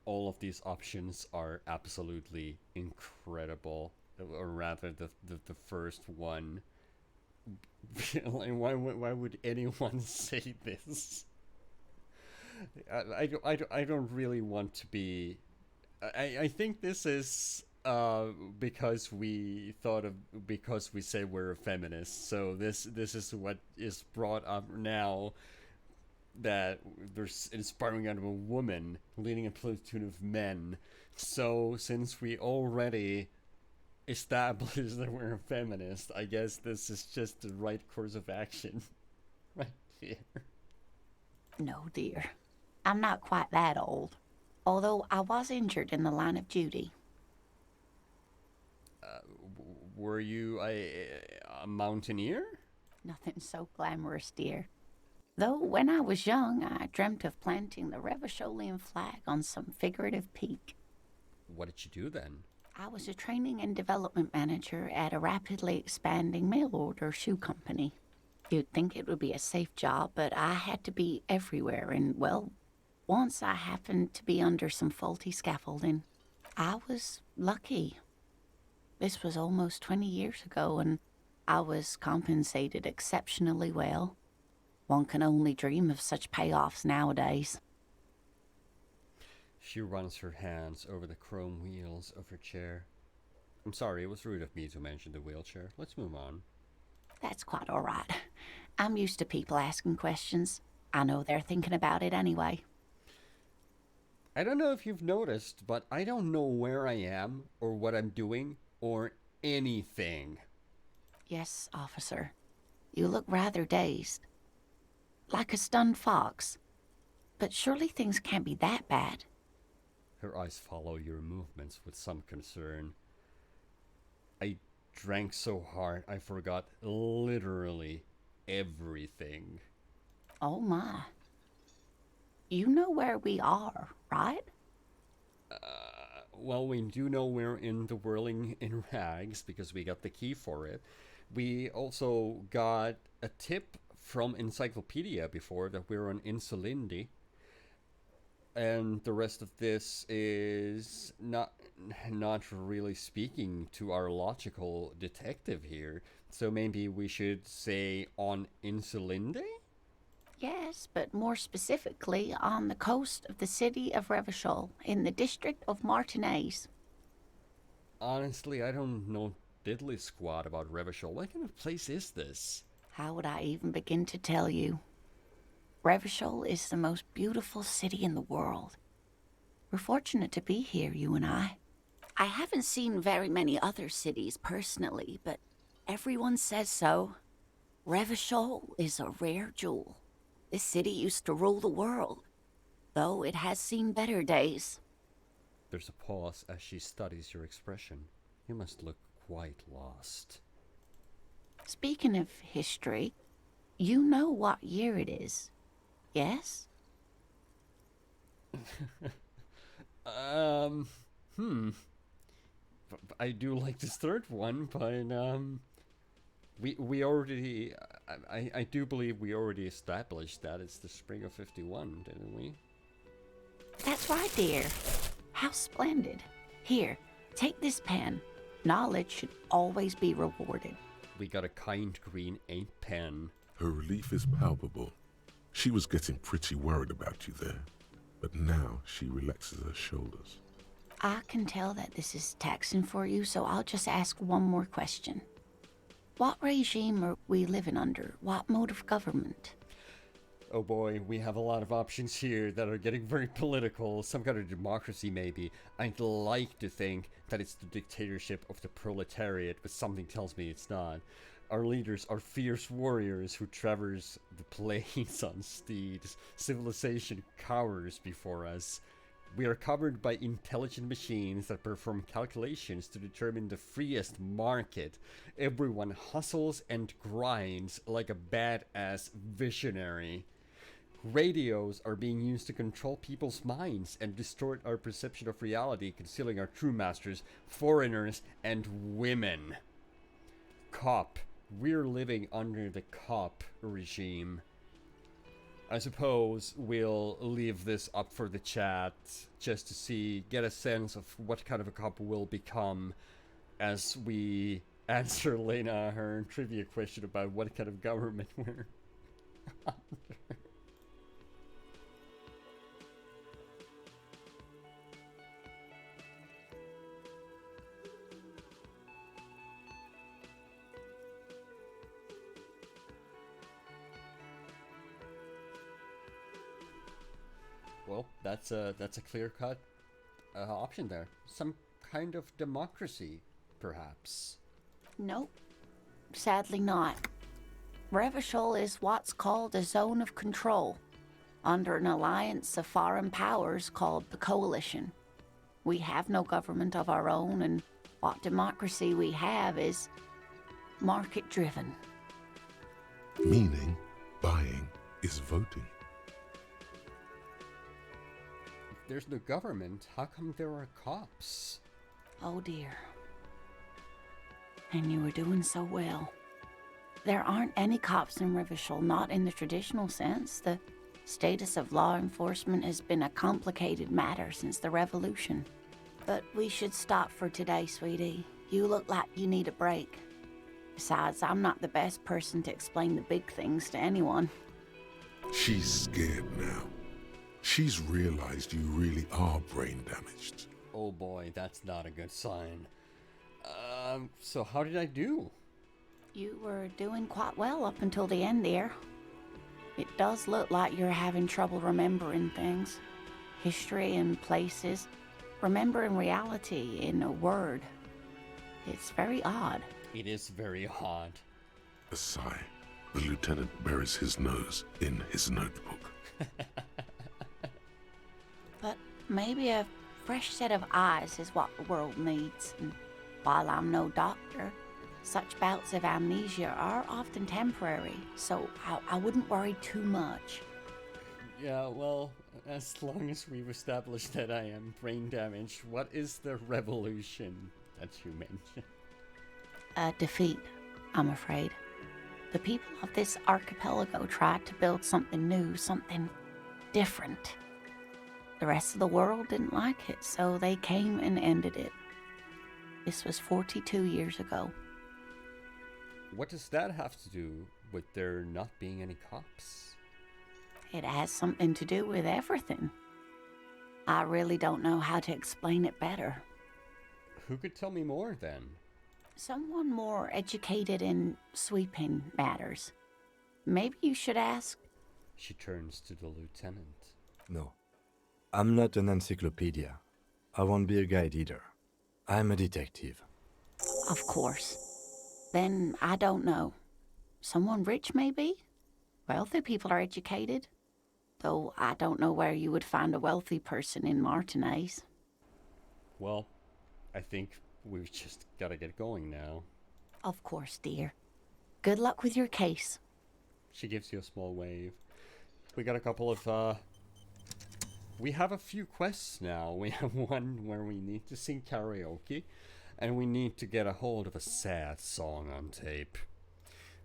all of these options are absolutely incredible. Or rather, the first one. Like, why would anyone say this? I don't really want to be. I think this is because we say we're a feminist. So this is what is brought up now, that there's inspiring out of a woman leading a platoon of men. So since we already established that we're a feminist, I guess this is just the right course of action right here. No, dear. I'm not quite that old. Although I was injured in the line of duty. Were you a mountaineer? Nothing so glamorous, dear. Though when I was young, I dreamt of planting the Revacholian flag on some figurative peak. What did you do then? I was a training and development manager at a rapidly expanding mail-order shoe company. You'd think it would be a safe job, but I had to be everywhere, and, well, once I happened to be under some faulty scaffolding. I was lucky. This was almost 20 years ago, and I was compensated exceptionally well. One can only dream of such payoffs nowadays. She runs her hands over the chrome wheels of her chair. I'm sorry, it was rude of me to mention the wheelchair. Let's move on. That's quite all right. I'm used to people asking questions. I know they're thinking about it anyway. I don't know if you've noticed, but I don't know where I am, or what I'm doing, or anything. Yes, officer. You look rather dazed. Like a stunned fox. But surely things can't be that bad. Her eyes follow your movements with some concern. I drank so hard I forgot literally everything. Oh my. You know where we are, right? Well, we do know we're in the Whirling in Rags because we got the key for it. We also got a tip from Encyclopedia before that we're on Insulindi. And the rest of this is not really speaking to our logical detective here. So maybe we should say on Insulinde? Yes, but more specifically on the coast of the city of Revachol, in the district of Martinez. Honestly, I don't know diddly squat about Revachol. What kind of place is this? How would I even begin to tell you? Revachol is the most beautiful city in the world. We're fortunate to be here, you and I. I haven't seen very many other cities personally, but everyone says so. Revachol is a rare jewel. This city used to rule the world, though it has seen better days. There's a pause as she studies your expression. You must look quite lost. Speaking of history, you know what year it is, yes? I do like this third one, but we already I do believe we already established that it's the spring of 51, didn't we? That's right, dear. How splendid. Here, take this pen. Knowledge should always be rewarded. We got a kind green ink pen. Her relief is palpable. She was getting pretty worried about you there, but now she relaxes her shoulders. I can tell that this is taxing for you, so I'll just ask one more question. What regime are we living under? What mode of government? Oh boy, we have a lot of options here that are getting very political. Some kind of democracy, maybe. I'd like to think that it's the dictatorship of the proletariat, but something tells me it's not. Our leaders are fierce warriors who traverse the plains on steeds. Civilization cowers before us. We are covered by intelligent machines that perform calculations to determine the freest market. Everyone hustles and grinds like a badass visionary. Radios are being used to control people's minds and distort our perception of reality, concealing our true masters, foreigners, and women. Cop. We're living under the cop regime. I suppose we'll leave this up for the chat just to get a sense of what kind of a cop we'll become as we answer Lena her trivia question about what kind of government we're under. Well, that's a clear-cut option there. Some kind of democracy, perhaps. Nope. Sadly not. Revachol is what's called a zone of control, under an alliance of foreign powers called the Coalition. We have no government of our own, and what democracy we have is market-driven. Meaning, buying is voting. If there's no government, how come there are cops? Oh dear. And you were doing so well. There aren't any cops in Revachol, not in the traditional sense. The status of law enforcement has been a complicated matter since the revolution. But we should stop for today, sweetie. You look like you need a break. Besides, I'm not the best person to explain the big things to anyone. She's scared now. She's realized you really are brain damaged. Oh boy, that's not a good sign. So how did I do? You were doing quite well up until the end there. It does look like you're having trouble remembering things. History and places. Remembering reality in a word. It's very odd. It is very odd. A sigh. The lieutenant buries his nose in his notebook. But maybe a fresh set of eyes is what the world needs. And while I'm no doctor, such bouts of amnesia are often temporary, so I wouldn't worry too much. Yeah, well, as long as we've established that I am brain damaged, what is the revolution that you mentioned? A defeat, I'm afraid. The people of this archipelago tried to build something new, something different. The rest of the world didn't like it, so they came and ended it. This was 42 years ago. What does that have to do with there not being any cops? It has something to do with everything. I really don't know how to explain it better. Who could tell me more then? Someone more educated in sweeping matters. Maybe you should ask. She turns to the lieutenant. No, I'm not an encyclopedia. I won't be a guide either. I'm a detective. Of course. Then I don't know. Someone rich, maybe? Wealthy people are educated. Though I don't know where you would find a wealthy person in Martinez. Well, I think we've just gotta get going now. Of course, dear. Good luck with your case. She gives you a small wave. We got a couple of, we have a few quests now. We have one where we need to sing karaoke, and we need to get a hold of a sad song on tape.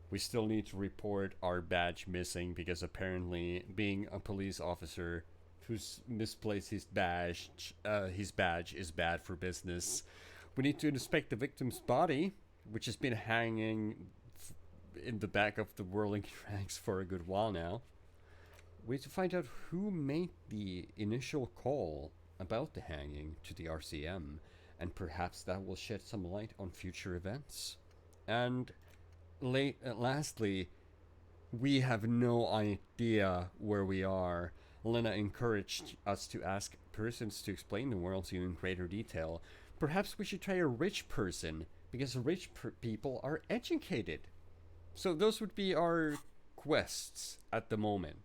We still need to report our badge missing because apparently being a police officer who's misplaced his badge is bad for business. We need to inspect the victim's body, which has been hanging in the back of the whirling tracks for a good while now. We need to find out who made the initial call about the hanging to the RCM, and perhaps that will shed some light on future events. And lastly, we have no idea where we are. Lena encouraged us to ask persons to explain the world to you in greater detail. Perhaps we should try a rich person, because rich people are educated. So those would be our quests at the moment.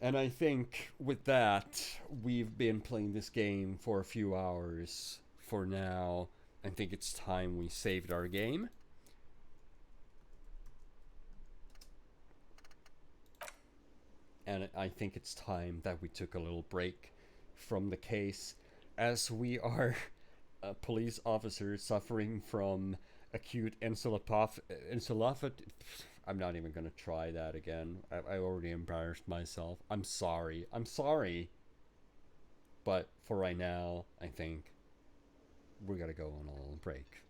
And I think with that, we've been playing this game for a few hours for now. I think it's time we saved our game. And I think it's time that we took a little break from the case, as we are police officers suffering from acute encephalopathy. I'm not even going to try that again. I already embarrassed myself. I'm sorry. I'm sorry. But for right now, I think we're going to go on a little break.